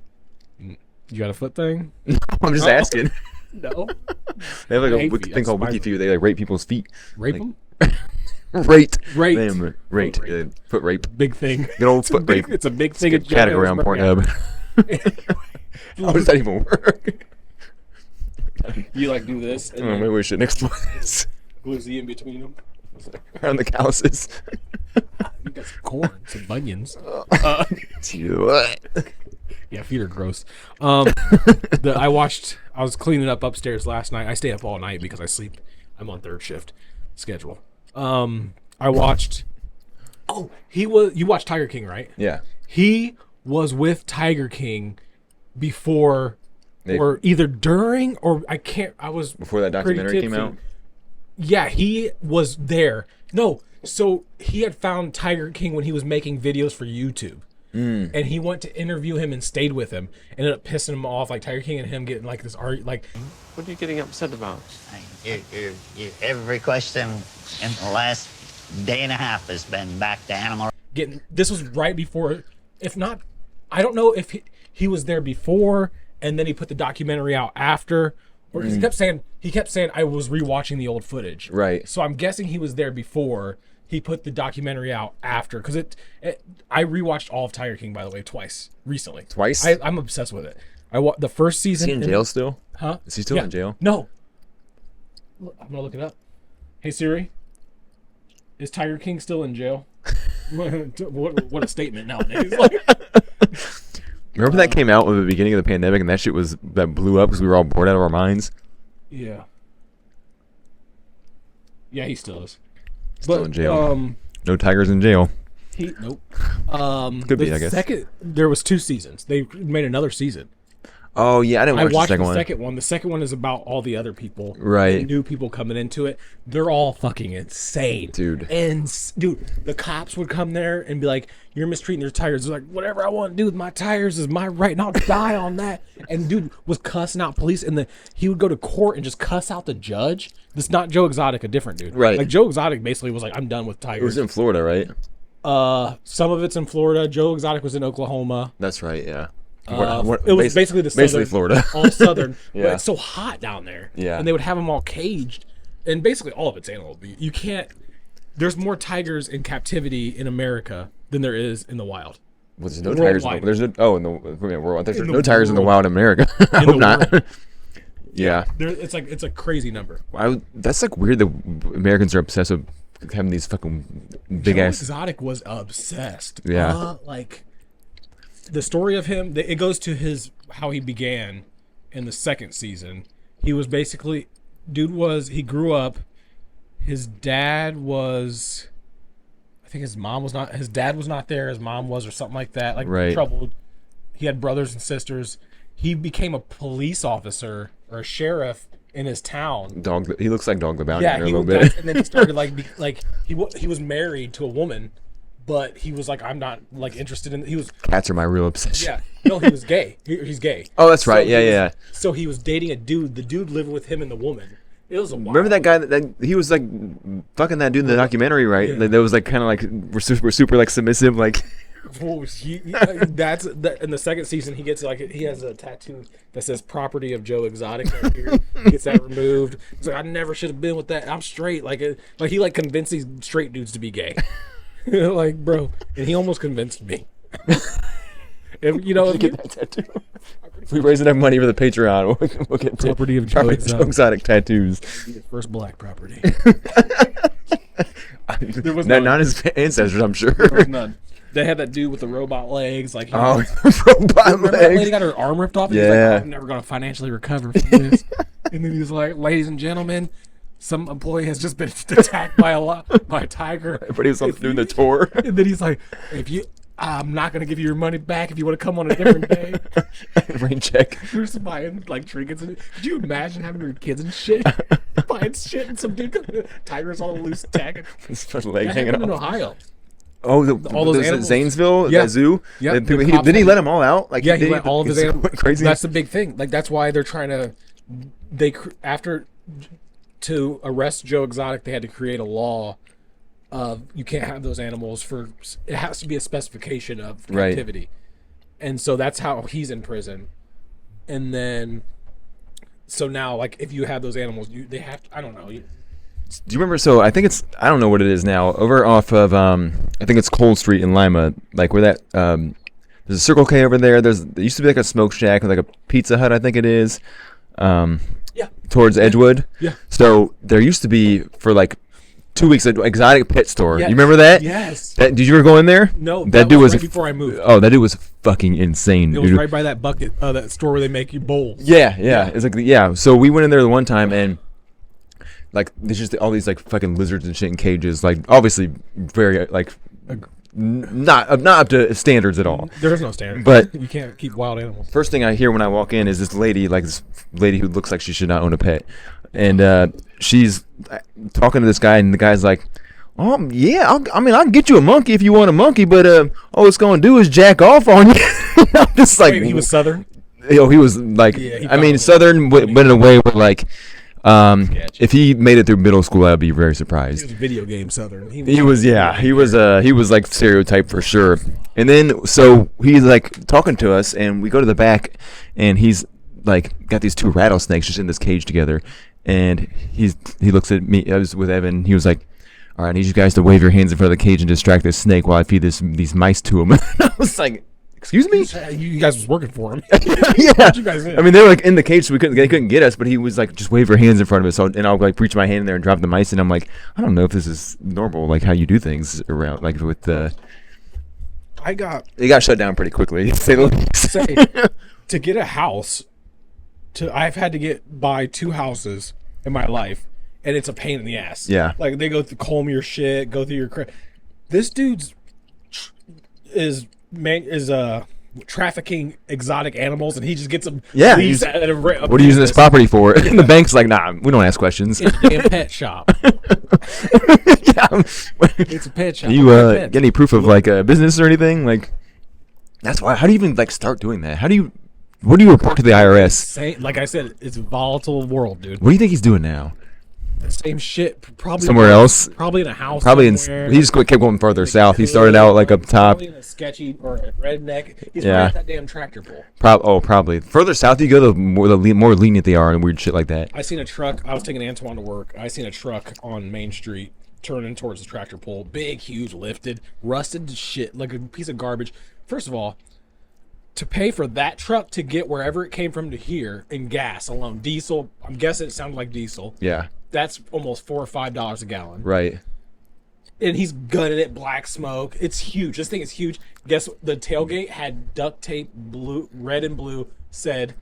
You got a foot thing? I'm just asking. No. They have like a Hey, wiki feet. thing called That's Wiki Feet. They like rate people's feet. Rape Like- them? Rate. Rate. Damn, rate. Foot rape. Foot rape. Big thing. Good old It's a foot big, rape. it's a big thing. in Category on Johannesburg. Pornhub. How does that even work? You like do this and Oh, maybe then we shouldn't explore this. glue Z in between them. Around the calluses. You got some corn, some bunions. Yeah, feet are gross. I was cleaning up upstairs last night. I stay up all night because I sleep. I'm on third shift schedule. I watched. Oh, you watched Tiger King, right? Yeah. He was with Tiger King before, They- or either during, or I was Before that pretty documentary came tipsy. out? Yeah, he was there. No, so he had found Tiger King when he was making videos for YouTube. And he went to interview him and stayed with him. Ended up pissing him off, like Tiger King and him getting like this like What are you getting upset about? Every question in the last day and a half has been back to animal. this was right before, if not, I don't know if he was there before and then he put the documentary out after, or 'cause he kept saying I was rewatching the old footage. Right. So I'm guessing he was there before he put the documentary out after, because I rewatched all of Tiger King, by the way, twice recently. Twice? I'm obsessed with it. The first season. Is he in jail still? Huh? Is he still in jail? No. I'm gonna look it up. Hey Siri, is Tiger King still in jail? what a statement nowadays. Remember that came out at the beginning of the pandemic and that blew up because we were all bored out of our minds? Yeah. Yeah, he still is. Still in jail. No tigers in jail. Nope. Could be, I guess. There was 2 seasons. They made another season. Oh yeah, I didn't I watch watched the the second one. second one. The second one is about all the other people, Right. the new people coming into it. They're all fucking insane, Dude. And dude, the cops would come there and be like, "You're mistreating their tires." They're like, "Whatever I want to do with my tires is my right, and I'll die on that." And dude was cussing out police, and he would go to court and just cuss out the judge. This is not Joe Exotic, a different dude. Right. Like Joe Exotic basically was like, "I'm done with It was tires." in Florida, right? Some of it's in Florida. Joe Exotic was in Oklahoma. That's right. Yeah. It was basically the basically southern, Florida. all southern. Yeah. But it's so hot down there. Yeah. And they would have them all caged, and basically all of it's animal. You can't. There's more tigers in captivity in America than there is in the wild. Well, there's no tigers. Worldwide. There's no. Oh, in the world. There's In the no tigers in the world. wild in America. I In hope the not. world. Yeah. It's a crazy number. That's like weird that Americans are obsessed with having these fucking big Joe ass. Exotic was obsessed. Yeah. Like the story of him, it goes to how he began in the second season. He was basically, he grew up. His dad was, I think his dad was not there. His mom was, or something like that. Like Right. troubled. He had brothers and sisters. He became a police officer or a sheriff in his town. He looks like Dog the Bounty Yeah, Hunter a he little was, bit. and then he started he was married to a woman, but he was like, I'm not like interested in. He was Cats are my real obsession. yeah, no, he was gay. He's gay. Oh, that's right. Yeah, he was- yeah. So he was dating a dude. The dude lived with him and the woman. It was a wild. Remember that guy that he was like fucking that dude in the documentary, right? Yeah. That was like kind of like we're super like submissive, like. Well, in the second season he gets he has a tattoo that says "Property of Joe Exotic" right here. He gets that removed. He's like, I never should have been with that. I'm straight. He convinced these straight dudes to be gay. Like, bro, and he almost convinced me. If Get that tattoo. If we raise enough money for the Patreon, we'll get Property of Joe Exotic tattoos. first black property. There was not, none. not his ancestors, I'm sure. There was none. They had that dude with the robot legs. Like, Oh, remember robot that lady legs. got her arm ripped off? And he's Yeah. like, I'm never going to financially recover from this. And then he's like, ladies and gentlemen, some employee has just been attacked by a tiger. But he was doing the tour. And then he's like, I'm not going to give you your money back if you want to come on a different day. Rain check. You're just buying trinkets. Could you imagine having your kids and shit? Buying shit and some dude, tigers on a loose tag. His leg That hanging happened in off. Ohio. Oh, all those at animals. Zanesville, Yeah. that zoo. Yeah, And the people- cops did he had- let them all out? Like, Yeah, he did let all of his it's animals. crazy. That's the big thing. Like, that's why they're trying to. To arrest Joe Exotic, they had to create a law of you can't have those animals for. It has to be a specification of Right. captivity, and so that's how he's in prison. And then, so now, like, if you have those animals, they have. I don't know. Do you remember? So I think I don't know what it is now. Over off of I think it's Cold Street in Lima, like where that there's a Circle K over there. There used to be like a smoke shack, like a Pizza Hut, I think it is. Yeah. Towards Edgewood. Yeah. So there used to be for like 2 weeks an exotic pet store. Yes. You remember that? Yes. Did you ever go in there? No, That that dude was was right before I moved. Oh, that dude was fucking insane. It was dude. right by that bucket, that store where they make you bowls. Yeah. It's like So we went in there the one time and like there's just all these like fucking lizards and shit in cages. Like obviously very like not up to standards at all. There is no standard, But- you can't keep wild animals. First thing I hear when I walk in is this lady who looks like she should not own a pet, and she's talking to this guy, and the guy's like, yeah, I can get you a monkey if you want a monkey, but all it's gonna do is jack off on you. I'm just like, Wait, he was Southern. he was like, Yeah, he I mean, probably- Southern, but in a way where like, if he made it through middle school, I'd be very He surprised. was video game Southern. He was like stereotyped for sure. And then so he's like talking to us, and we go to the back, and he's like got these two rattlesnakes just in this cage together, and he looks at me. I was with Evan. He was like, "All right, I need you guys to wave your hands in front of the cage and distract this snake while I feed these mice to him." I was like, "Excuse me." You guys was working for him. Yeah, you guys in. I mean they were like in the cage, so they couldn't get us. But he was like, "Just wave your hands in front of us," and I'll like reach my hand in there and drop the mice. And I'm like, I don't know if this is normal, like how you do things around, like with the. I got They got shut down pretty quickly. To say the least. say to get a house. I've had to buy 2 houses in my life, and it's a pain in the ass. Yeah. Like they go through comb your shit, go through your. This dude's is trafficking exotic animals, and he just gets them. Yeah, leaves he's- at a What are you using this property for? And the bank's like, nah, we don't ask questions. It's a damn pet shop. Yeah. It's a pet shop. You Pets. get any proof of like a business or anything? Like, that's why. How do you even like start doing that? What do you report to the IRS? Like I said, it's a volatile world, dude. What do you think he's doing now? The same shit. Probably Somewhere else? Probably in a house. Probably somewhere. he just kept going further south. He started out like up top. Probably in a sketchy or a redneck. He's Yeah. right at that damn tractor pull. Probably further south you go, the more lenient they are and weird shit like that. I seen a truck. I was taking Antoine to work. I seen a truck on Main Street turning towards the tractor pull. Big, huge, lifted, rusted to shit, like a piece of garbage. First of all, to pay for that truck to get wherever it came from to here in gas alone, diesel. I'm guessing it sounded like diesel. Yeah. That's almost $4 or $5 a gallon. Right. And he's gutted it, black smoke. It's huge. This thing is huge. Guess what? The tailgate had duct tape, blue, red and blue, said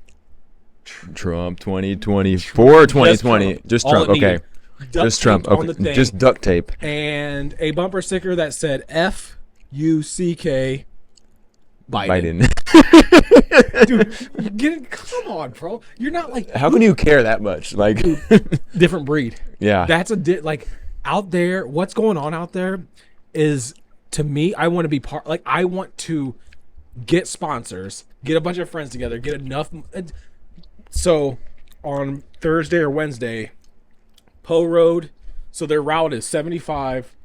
Trump 2024 or 2020. Just All Trump. it Okay. needed. Duct Just Trump. tape on the Okay. thing. Just duct tape. and a bumper sticker that said F-U-C-K Biden. Biden. Dude, get it? Come on, bro. You're not like How can you care that much? Like, different breed. yeah. That's like out there. What's going on out there is, to me, I want to be part. Like, I want to get sponsors, get a bunch of friends together, get enough. So on Thursday or Wednesday, Poe Road. So their route is 75.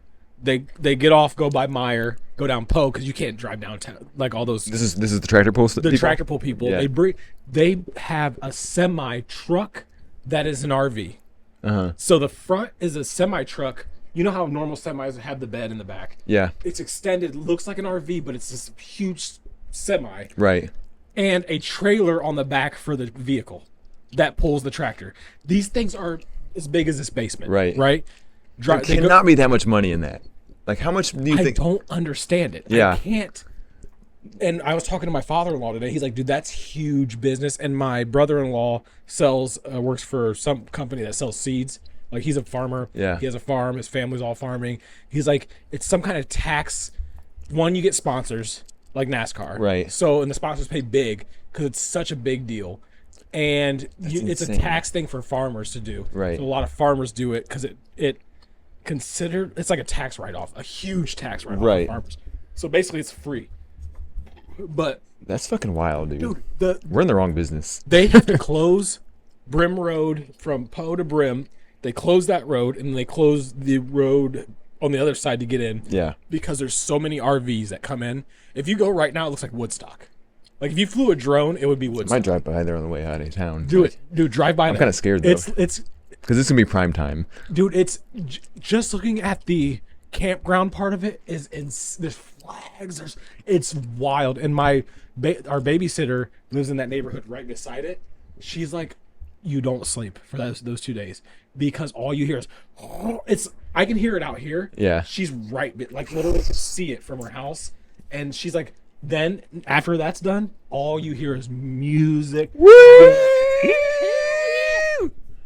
They get off, go by Meyer, go down Poe because you can't drive downtown like all those. This is the tractor pull. The tractor pull people. Yeah. They have a semi truck that is an RV. Uh-huh. So the front is a semi truck. You know how normal semis have the bed in the back. Yeah. It's extended, looks like an RV, but it's this huge semi Right. and a trailer on the back for the vehicle that pulls the tractor. These things are as big as this basement. Right. Right. There cannot be that much money in that. Like, how much do you I think? don't understand it. Yeah. I can't. And I was talking to my father-in-law today. He's like, dude, that's huge business. And my brother-in-law works for some company that sells seeds. Like, he's a farmer. Yeah. He has a farm. His family's all farming. He's like, it's some kind of tax. One, you get sponsors like NASCAR. Right. So, and the sponsors pay big because it's such a big deal. And it's a insane. tax thing for farmers to do. Right. So a lot of farmers do it because it's like a tax write-off, a huge tax write-off Right. for farmers. So basically, it's free. But That's fucking wild, dude. dude, We're in the wrong business. they have to close Brim Road from Poe to Brim. They close that road, and they close the road on the other side to get in. Yeah. Because there's so many RVs that come in. If you go right now, it looks like Woodstock. Like if you flew a drone, it would be Woodstock. Might drive by there on the way out of town. Do it, dude. Drive by. I'm kinda scared, though. It's Because it's gonna be prime time. dude. It's just looking at the campground part of it is there's flags. It's wild. And our babysitter lives in that neighborhood right beside it. She's like, you don't sleep for those 2 days because all you hear is I can hear it out here. Yeah. She's right, like literally see it from her house, and she's like, then after that's done, all you hear is music.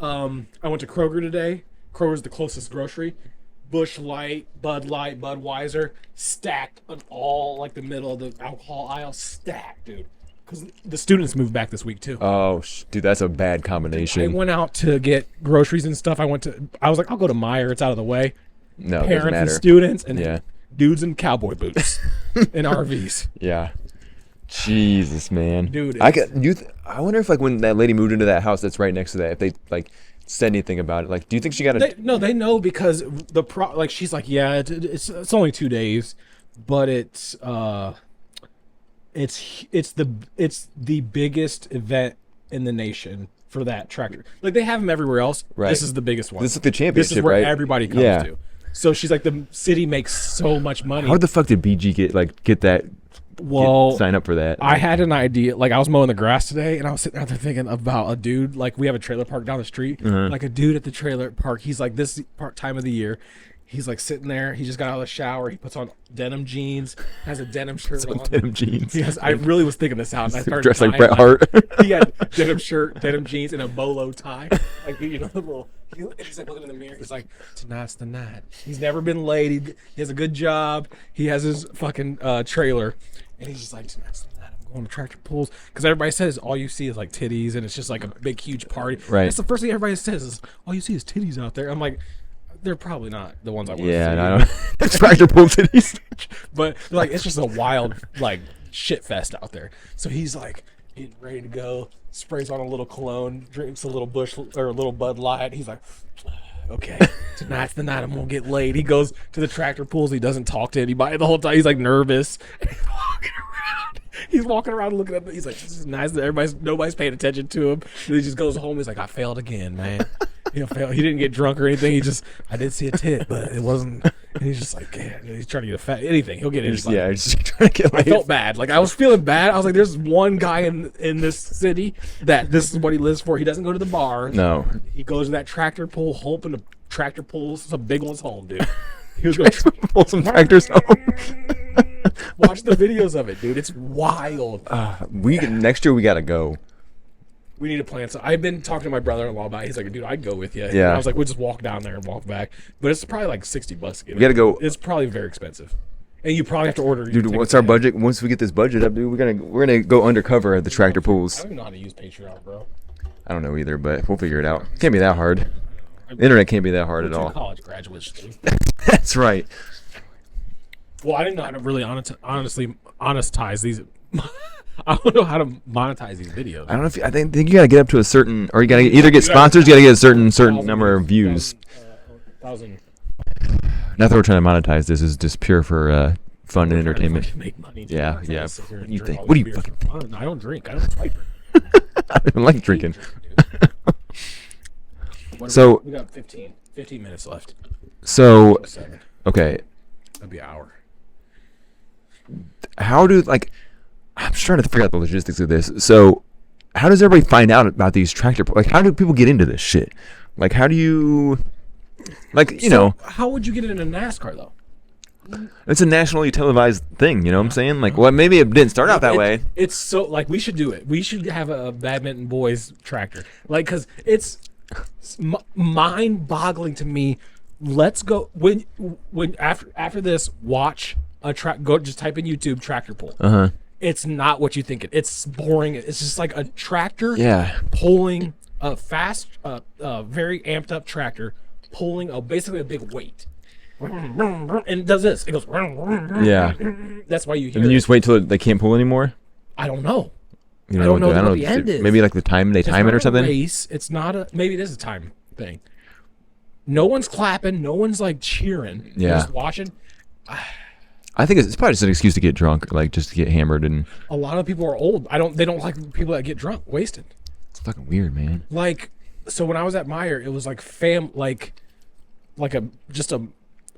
I went to Kroger today. Kroger's the closest grocery. Busch Light, Bud Light, Budweiser, stacked on all like the middle of the alcohol aisle, stacked, dude. Because the students moved back this week too. Oh, dude, that's a bad I combination. went out to get groceries and stuff. I was like, I'll go to Meijer. It's out of the way. No, it doesn't Parents and matter. students and Yeah. dudes in cowboy boots and RVs. Yeah. Jesus, man. Dude, I wonder if like when that lady moved into that house that's right next to that, if they like said anything about it. Like, do you think she got a? They know because like she's like, yeah, it's only 2 days, but it's the biggest event in the nation for that tractor. Like they have them everywhere else. Right. This is the biggest one. This is the championship, This is where right? everybody comes Yeah. to. So she's like, the city makes so much money. How the fuck did BG get that? Sign up for that. I had an idea. Like I was mowing the grass today, and I was sitting out there thinking about a dude. Like we have a trailer park down the street. Like a dude at the trailer park. He's like this time of the year. He's like sitting there. He just got out of the shower. He puts on denim jeans, has a denim shirt on. Denim jeans. He has, I really was thinking this out. And I started Dressed like dying, Bret Hart. He had denim shirt, denim jeans, and a bolo tie. Like the little. He's like looking in the mirror. He's like, tonight's the night. He's never been late. He has a good job. He has his fucking trailer, and he's just like, tonight's the night. I'm on the tractor pulls because everybody says all you see is like titties and it's just like a big huge party. Right. That's the first thing everybody says is all you see is titties out there. I'm like, they're probably not the ones I want Yeah, to see. and I don't. Tractor pull titties. But like it's just a wild like shit fest out there. So he's like getting ready to go, sprays on a little cologne, drinks a little Bush or a little Bud Light. He's like, okay, tonight's the night I'm gonna get laid. He goes to the tractor pools. He doesn't talk to anybody the whole time. He's like nervous. He's walking around looking at. He's like, this is nice that nobody's paying attention to him. And he just goes home. He's like, I failed again, man. He didn't get drunk or anything. I did see a tit, but it wasn't. And he's just like, yeah, he's trying to get a fat anything. He'll get it. Just trying to get I laid. felt bad. Like I was feeling bad. I was like, there's one guy in this city that this is what he lives for. He doesn't go to the bar. No. He goes to that tractor pull, hoping to tractor pulls some big ones home, dude. He was going to Pull some tractors home. watch the videos of it, dude. It's wild. Next year we gotta go. We need to plan. So I've been talking to my brother-in-law about it. He's like, dude, I'd go with you. And Yeah. I was like, we'll just walk down there and walk back. But it's probably like $60 to get. We gotta go. It's probably very expensive, and you probably have to order. your Dude, tickets what's our ahead. budget? Once we get this budget up, dude, we're gonna go undercover at the tractor I pools. don't even know how to use Patreon, bro. I don't know either, but we'll figure it out. Can't be that hard. The internet can't be that hard at We're two all. college graduates, dude. That's right. Well, I didn't know how to really honestly monetize these. I don't know how to monetize these videos. I don't know if I think you gotta get up to a certain, or you gotta either get sponsors, you gotta get a certain number of views. Thousand. Not that we're trying to monetize this; is just pure for fun and entertainment. Make money. Yeah, I'm not trying yeah. to sit here and What do you drink think? all What do these you beers for fun. I don't drink. I don't swipe. I don't like drinking. What So- we got 15 minutes left. So, 7. okay, That'd be an hour. how do I'm just trying to figure out the logistics of this. So, how does everybody find out about these tractor? Like, how do people get into this shit? Like, how do you, How would you get it in a NASCAR though? it's a nationally televised thing. You know what I'm saying? Like, well, maybe it didn't start out that way. It's so like we should do it. We should have a badminton boys tractor, like because it's mind-boggling to me. Let's go when after this, watch a go. Just type in YouTube tractor pull. It's not what you think it's boring. It's just like a tractor. Yeah. Pulling a fast, very amped up tractor, pulling basically a big weight. And it does this. It goes. Yeah. That's why you hear. And then you it. just wait till they can't pull anymore. I don't know. You I don't know what what the end is. Maybe like the time they It's time it not or a something. Race. It's not a. Maybe it is a time thing. No one's clapping. No one's like cheering. They're Yeah. just watching. I think it's probably just an excuse to get drunk, like just to get hammered, and A lot of people are old. They don't like people that get drunk, wasted. it's fucking weird, man. Like, so when I was at Meyer, it was like just a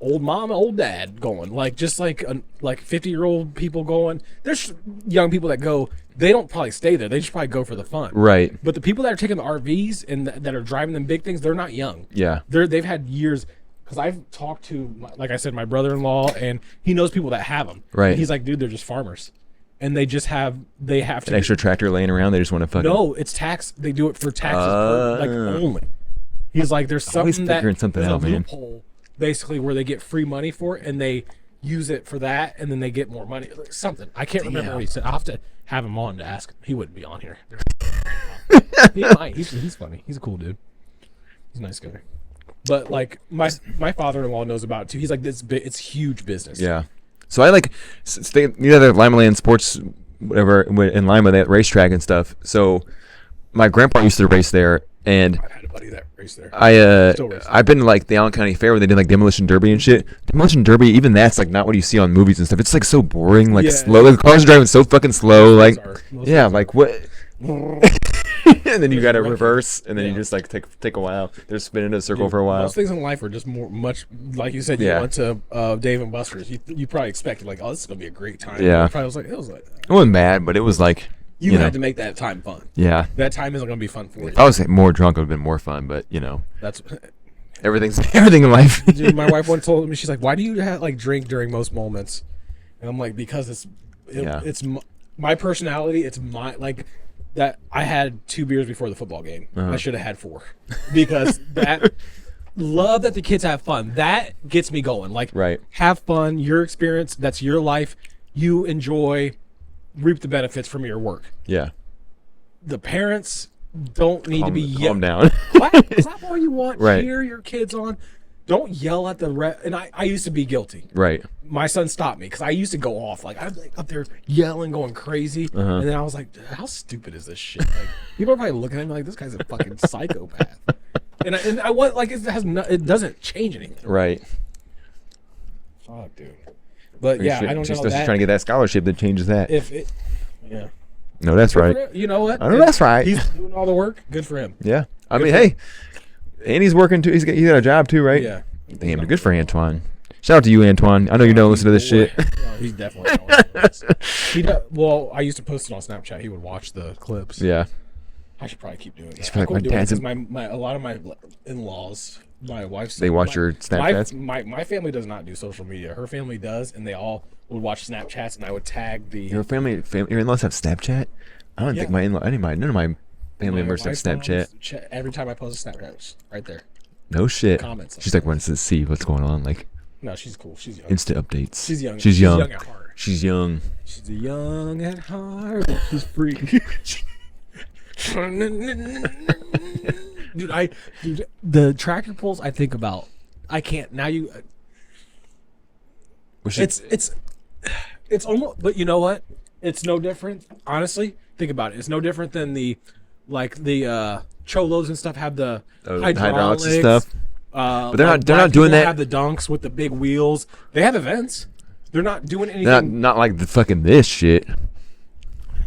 old mom, old dad going, like just like 50-year-old people going. There's young people that go. They don't probably stay there. They just probably go for the fun. Right. But the people that are taking the RVs and that are driving them big things, they're not young. Yeah. They've had years. Because I've talked to, like I said, my brother-in-law, and he knows people that have them. Right. And he's like, dude, they're just farmers, and they have to An extra tractor laying around, they just want to fucking. No, it's tax. They do it for taxes, like only. He's like, there's Always something figuring something there's out, a man. loophole, basically, where they get free money for it, and they use it for that, and then they get more money. Like, something I can't remember what he said. I'll have to have him on to ask him. He wouldn't be on here. He might. He's funny. He's a cool dude. He's a nice guy. But like my father-in-law knows about it too. He's like, it's huge business. Yeah. So I like stay near the Lima Land Sports, whatever, in Lima, that racetrack and stuff. So my grandpa used to race there, and I had a buddy that raced there. Still racing. I've been to like the Allen County Fair where they did like demolition derby and shit. Demolition derby, even that's like not what you see on movies and stuff. It's like so boring, like Yeah. slow. Like, the cars are driving so fucking slow. Like, Most yeah, cars like what? And then you got to reverse, and then you Yeah. just like take a while. They're spinning in a circle for a while. Most things in life are just much like you said. You Yeah. went to Dave and Buster's. You probably expected like, oh, this is gonna be a great time. Yeah. It probably was like, it was like It wasn't bad, but it was like you know, had to make that time fun. yeah. That time isn't gonna be fun for you. I would say more drunk would have been more fun, but That's everything in life. dude, my wife once told me, she's like, why do you like drink during most moments? And I'm like, because Yeah. it's my personality. It's my like that. I had 2 beers before the football game. I should have had 4 because that love that the kids have fun. That gets me going. Like, Right. have fun. Your experience. That's your life. You enjoy. reap the benefits from your work. Yeah. The parents don't need to be calm down. clap all you want. Right. Cheer your kids on. Don't yell at the and I used to be guilty. Right. My son stopped me because I used to go off. Like I'd like up there yelling, going crazy, and then I was like, "How stupid is this shit?" Like people are probably looking at me like, "This guy's a fucking psychopath." And I want like it doesn't change anything. Right. Fuck, dude. But yeah, I don't Just know that. trying to get that scholarship that changes that. If it, yeah. No, that's right. You know what? I know that's right. He's doing all the work. Good for him. Yeah. I mean, hey, and he's working too. He's got a job too, right? Yeah. Damn, good for Antoine. Shout out to you, Antoine. I know you don't listen to this shit. No, he's definitely not listening to this. Well, I used to post it on Snapchat. He would watch the clips. Yeah. I should probably keep doing that. probably like, my dad's because a lot of my in-laws, my wife's They watch your Snapchats? My family does not do social media. Her family does, and they all would watch Snapchats, and I would tag the. Your your in-laws have Snapchat? I don't think none of my family members have wife's Snapchat. moms, every time I post a Snapchat, it's right there. No shit. Comments. She's like wants to see what's going on, like No, she's cool. She's young. Insta updates. She's young. She's young. Young at heart. She's young. She's young at heart. She's free. Dude, the tractor pulls I think about. I can't now. It's almost. But you know what? It's no different. Honestly, think about it. It's no different than the cholos and stuff have the hydraulics and stuff. But they're not doing that. Have the dunks with the big wheels. They have events. They're not doing anything. Not like the fucking this shit.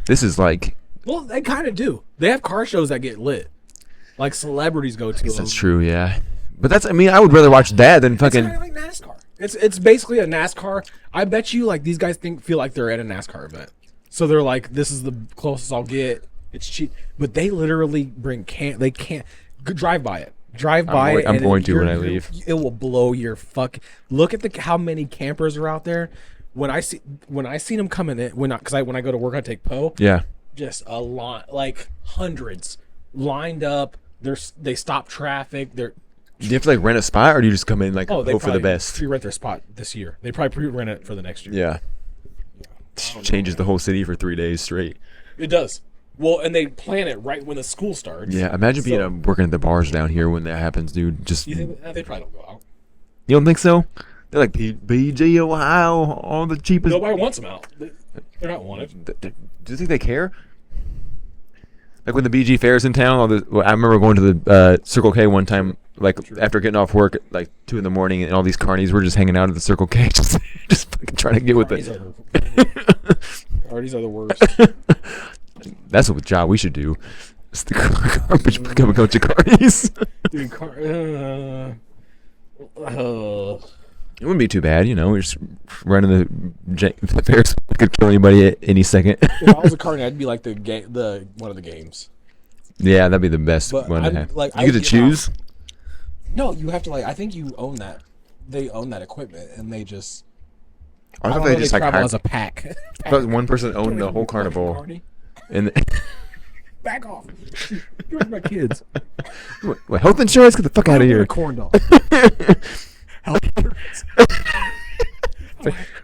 This is like. Well, they kind of do. They have car shows that get lit. Like celebrities go to them. That's true, yeah. But I would rather watch that than fucking. It's kind of like NASCAR. It's basically a NASCAR. I bet you like these guys feel like they're at a NASCAR event. So they're like, this is the closest I'll get. It's cheap, but they literally they can't drive by it. Drive by it. I'm going to when I leave. It will blow your fuck. Look at how many campers are out there. When I seen them coming in, when I go to work, I take Poe. Yeah. Just a lot, like hundreds lined up. They stop traffic. Do you have to like rent a spot, or do you just come in like hope for the best? Pre-rent their spot this year. They probably pre-rent it for the next year. Yeah. Changes the whole city for 3 days straight. It does. Well, and they plan it right when the school starts. Yeah, imagine being working at the bars down here when that happens, dude. Just you think they probably don't go out? You don't think so? They're like BG Ohio, all the cheapest. Nobody wants them out. They're not wanted. Do you think they care? Like when the BG Fair's in town, I remember going to the Circle K one time, like after getting off work at like 2 a.m, and all these carnies were just hanging out at the Circle K, just fucking trying to get with it. Carnies are the worst. That's what job we should do. It's the garbage become a coach of carnies. Dude, It wouldn't be too bad, we're just running the Fairs. Could kill anybody at any second. If I was a carny, I'd be like the one of the games. Yeah, that'd be the best one to have. You get to choose? No, you have to I think you own that. They own that equipment, and they just. I thought they just travel as a pack. I thought one person owned the whole carnival. And back off! Give me my kids. What, health insurance? Get the fuck out of here! Corn dog. Health insurance.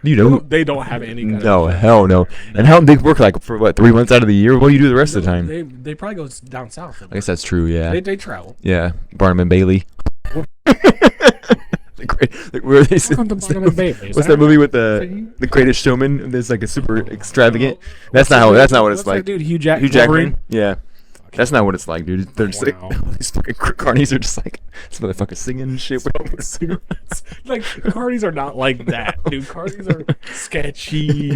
They don't have any. No, hell no. And how they work like for 3 months out of the year? What do you do the rest of the time? They probably go down south. I guess that's true. Yeah. They travel. Yeah, Barnum and Bailey. Where they what's that movie with the Greatest Showman? There's like a super extravagant. That's not what it's like. Dude, Hugh Jackman. Hugh Jackman. Yeah. That's not what it's like, dude. They're just like, these fucking carnies are just like this motherfucker singing and shit. Cigarettes. Like carnies are not like that, dude. Carnies are sketchy.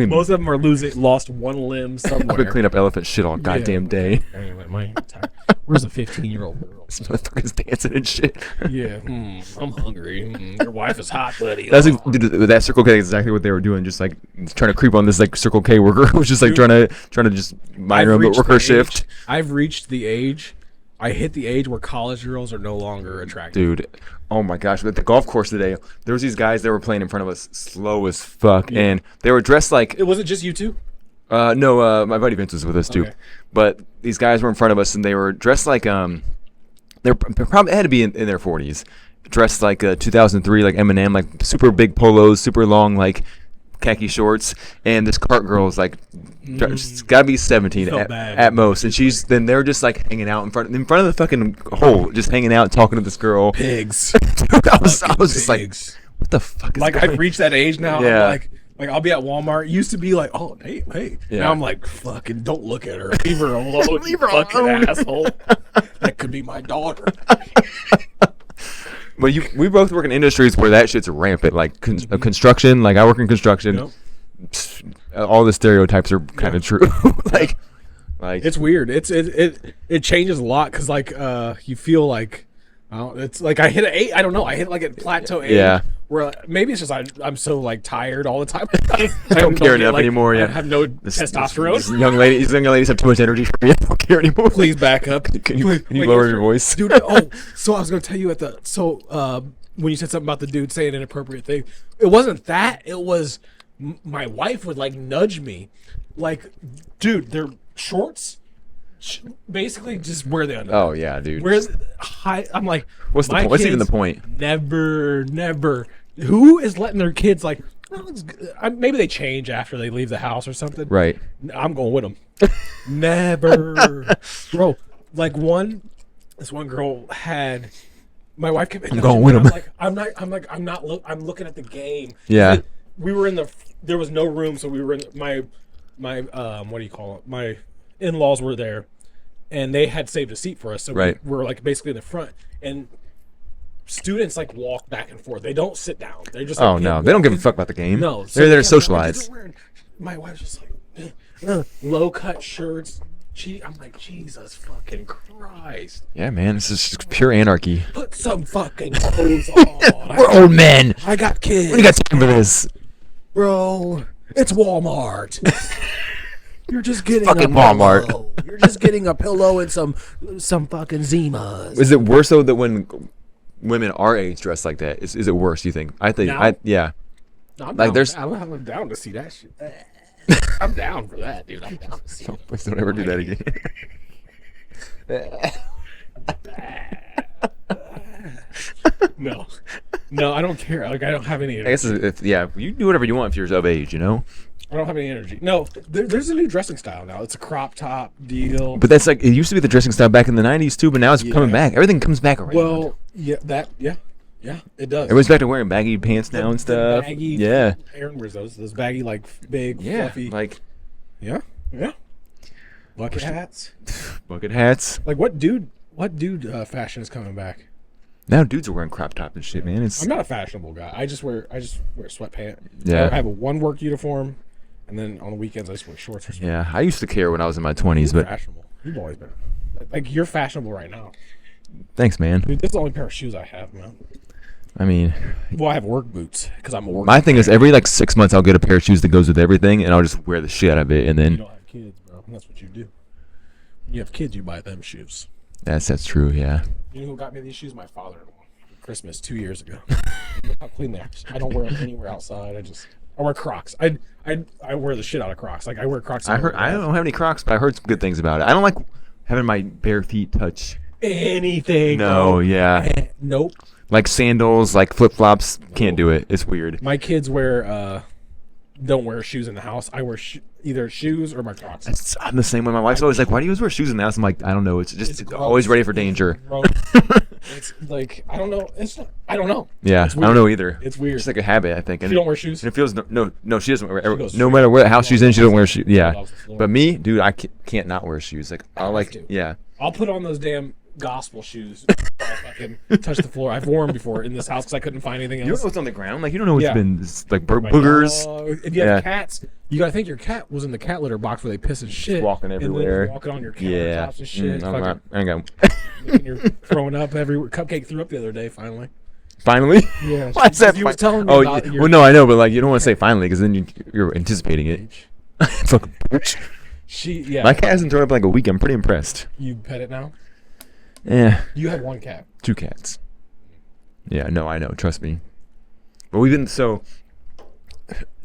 Most of them are lost one limb somewhere. I've been cleaning up elephant shit all goddamn day. Anyway, where's a 15-year-old girl? This motherfucker's dancing and shit. Yeah, I'm hungry. Your wife is hot, buddy. That's dude, that Circle K is exactly what they were doing, just like trying to creep on this like Circle K worker who was just like trying to just mind her own work her shift. I've reached the age. I hit the age where college girls are no longer attractive. Dude, oh my gosh! At the golf course today, there was these guys that were playing in front of us, slow as fuck, and they were dressed like. It wasn't just you two. No, my buddy Vince was with us too, but these guys were in front of us, and they were dressed like they probably had to be in their 40s, dressed like 2003, like Eminem, like super big polos, super long like khaki shorts, and this cart girl is like, she's gotta be 17 Felt at, bad. at most, and they're just like hanging out in front of the fucking hole, just hanging out, talking to this girl. Pigs. Dude, I was just like, Pigs. what the fuck is Like going? I've reached that age now. Yeah. I'm like I'll be at Walmart. It used to be like, oh hey. Yeah. Now I'm like, fucking don't look at her. Leave her alone. Leave her fucking alone. asshole. That could be my daughter. But we both work in industries where that shit's rampant, like construction. Like I work in construction. Yep. All the stereotypes are kind of true. like It's weird. It changes a lot because like you feel like it's like I hit an 8. I don't know. I hit like a plateau 8. Yeah. Where maybe it's just I'm so like tired all the time. I don't care enough anymore. I Yeah. have no These testosterone. young ladies have too much energy for me. I don't care anymore. Please back up. Can you Wait, lower yesterday- your voice? dude? So I was gonna tell you when you said something about the dude saying inappropriate things, it wasn't that. It was my wife would like nudge me, like, dude, their shorts, basically just wear the underwear. Oh yeah, dude. Where's high? I'm like, What's the my point? What's even the kids point? Never. Who is letting their kids like? "Oh, it's good." Maybe they change after they leave the house or something. Right. I'm going with them. Never, bro. Like this one girl had. My wife kept. I'm going with 'em. I'm not. I'm looking at the game. Yeah. We were in the. There was no room, so we were in my what do you call it? My in-laws were there, and they had saved a seat for us. So Right. we were like basically in the front, and students like walk back and forth. They don't sit down. They're just. Oh like, no, they don't give a fuck about the game. No, they're there to yeah, socialize. my wife's just like low cut shirts. I'm like, Jesus fucking Christ! Yeah, man, this is just pure anarchy. Put some fucking clothes on. We're old men. I got kids. We got time for this. Bro, it's Walmart. You're just getting Fucking a Walmart. pillow. You're just getting a pillow and some fucking Zimas. Is it worse though that when women our age dress like that? Is it worse? Do you think? I think. Now? Yeah. No, I'm like, down, there's- I'm down to see that shit. I'm down for that, dude. I'm down to see it. Please don't ever do that again. No, I don't care. Like, I don't have any I energy. guess you do whatever you want if you're of age, you know. I don't have any energy. No, there's a new dressing style now. It's a crop top deal. But that's like it used to be the dressing style back in the '90s too, but now it's coming back. Everything comes back around. Well, yeah, it does. Everyone's back to wearing baggy pants now and The stuff. baggy, Yeah. Aaron wears those baggy, like big, Yeah. fluffy. Like Yeah. Bucket hats. bucket hats. Like what dude fashion is coming back? Now dudes are wearing crop top and shit, man. It's I'm not a fashionable guy. I just wear sweatpants. Yeah. I have a one work uniform, and then on the weekends I just wear shorts or something. yeah. I used to care when I was in my 20s, but Fashionable. You've always been. Like you're fashionable right now. thanks, man. Dude, this is the only pair of shoes I have, man. I mean, Well, I have work boots because I'm a work. my thing is every like 6 months I'll get a pair of shoes that goes with everything, and I'll just wear the shit out of it, and You then don't have kids, bro. That's what you do. You have kids, you buy them shoes. that's true. Yeah. You know who got me these shoes? My father-in-law. For Christmas 2 years ago. Look how clean they are. I don't wear them anywhere outside. I wear Crocs. I wear the shit out of Crocs. Like I wear Crocs. I don't have any Crocs, but I heard some good things about it. I don't like having my bare feet touch. anything. No, bro. yeah. Nope. Like sandals, like flip flops, can't do it. It's weird. My kids don't wear shoes in the house. I wear either shoes or my Crocs. I'm the same way. My wife's always like, "Why do you always wear shoes in the house?" I'm like, "I don't know. It's just gross. always ready for danger." Bro, it's like I don't know. I don't know. Yeah, It's I don't know either. It's weird. It's like a habit, I think. And You don't wear shoes? And it feels no. She doesn't wear. goes No straight matter what house she's in, she doesn't wear shoes. Yeah, off the floor. but me, dude, I can't not wear shoes. Like I like, to. yeah. I'll put on those damn gospel shoes. Before I fucking touch the floor. I've worn them before in this house because I couldn't find anything You don't else. know what's on the ground. Like you don't know what's Yeah. been like My boogers. dog. If you have cats, you gotta think your cat was in the cat litter box where they piss and shit. Walking and then everywhere. walking on your Yeah. countertops and shit. I'm fucking not, I ain't got. making your throwing up everywhere. Cupcake threw up the other day. Finally. Finally. Yeah. Why is that? You was telling me oh, about your- well, no, I know, but like you don't want to say finally because then you're anticipating it. Fucking bitch. Yeah. My cat hasn't thrown up in like a week. I'm pretty impressed. You pet it now. Yeah, You have one cat. 2 cats. Yeah, no, I know. Trust me. But we've been so.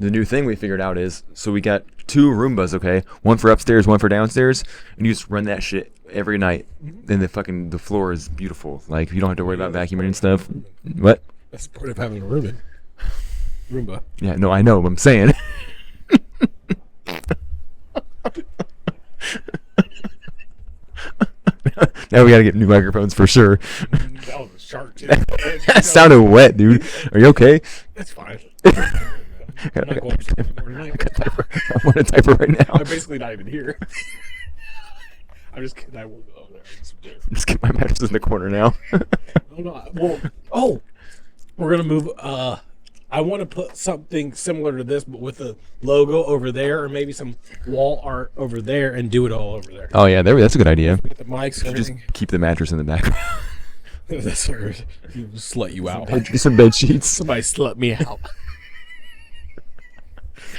The new thing we figured out is so we got 2 Roombas, okay, one for upstairs, one for downstairs, and you just run that shit every night. Then the floor is beautiful. Like you don't have to worry about vacuuming and stuff. What? That's part of having a Reuben. Roomba. Yeah, no, I know. What I'm saying. Now we gotta get new microphones for sure. That was a shark too. That sounded wet, dude. Are you okay? That's fine. I I'm not going to sleep anymore tonight. I'm on a diaper right now. I'm basically not even here. I'm just kidding. I will go over there. Just get my mattress in the corner now. Oh, no. Well, we're gonna move. I want to put something similar to this, but with a logo over there, or maybe some wall art over there, and do it all over there. Oh yeah, that's a good idea. Get the mics and Just everything. keep the mattress in the background. That's her. Slut you out. Some bed sheets. Somebody slut me out.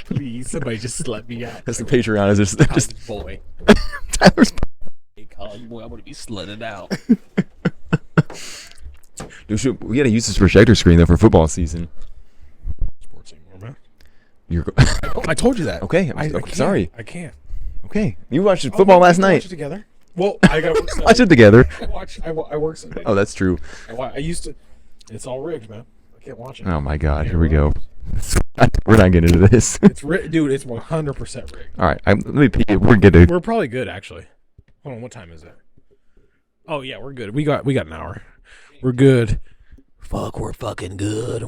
Please, somebody just slut me out. That's the Patreon. Is just Boy. Tyler's. Hey, Colin, boy, I'm gonna be slutted out. Dude, we gotta use this projector screen though for football season. Sports anymore, man. You're I told you that. okay. I I'm can't. sorry. I can't. Okay, you watched football last We can night. Watch it together. Well, I got to Watch it together. I work Sunday. Oh, that's true. I used to. It's all rigged, man. I can't watch it. Oh my God, here we go. We're not getting into this. It's rigged, dude. It's 100% rigged. All right, let me pee. We're good. To, We're probably good, actually. Hold on, what time is it? Oh yeah, we're good. We got an hour. We're good. Fuck, we're fucking good.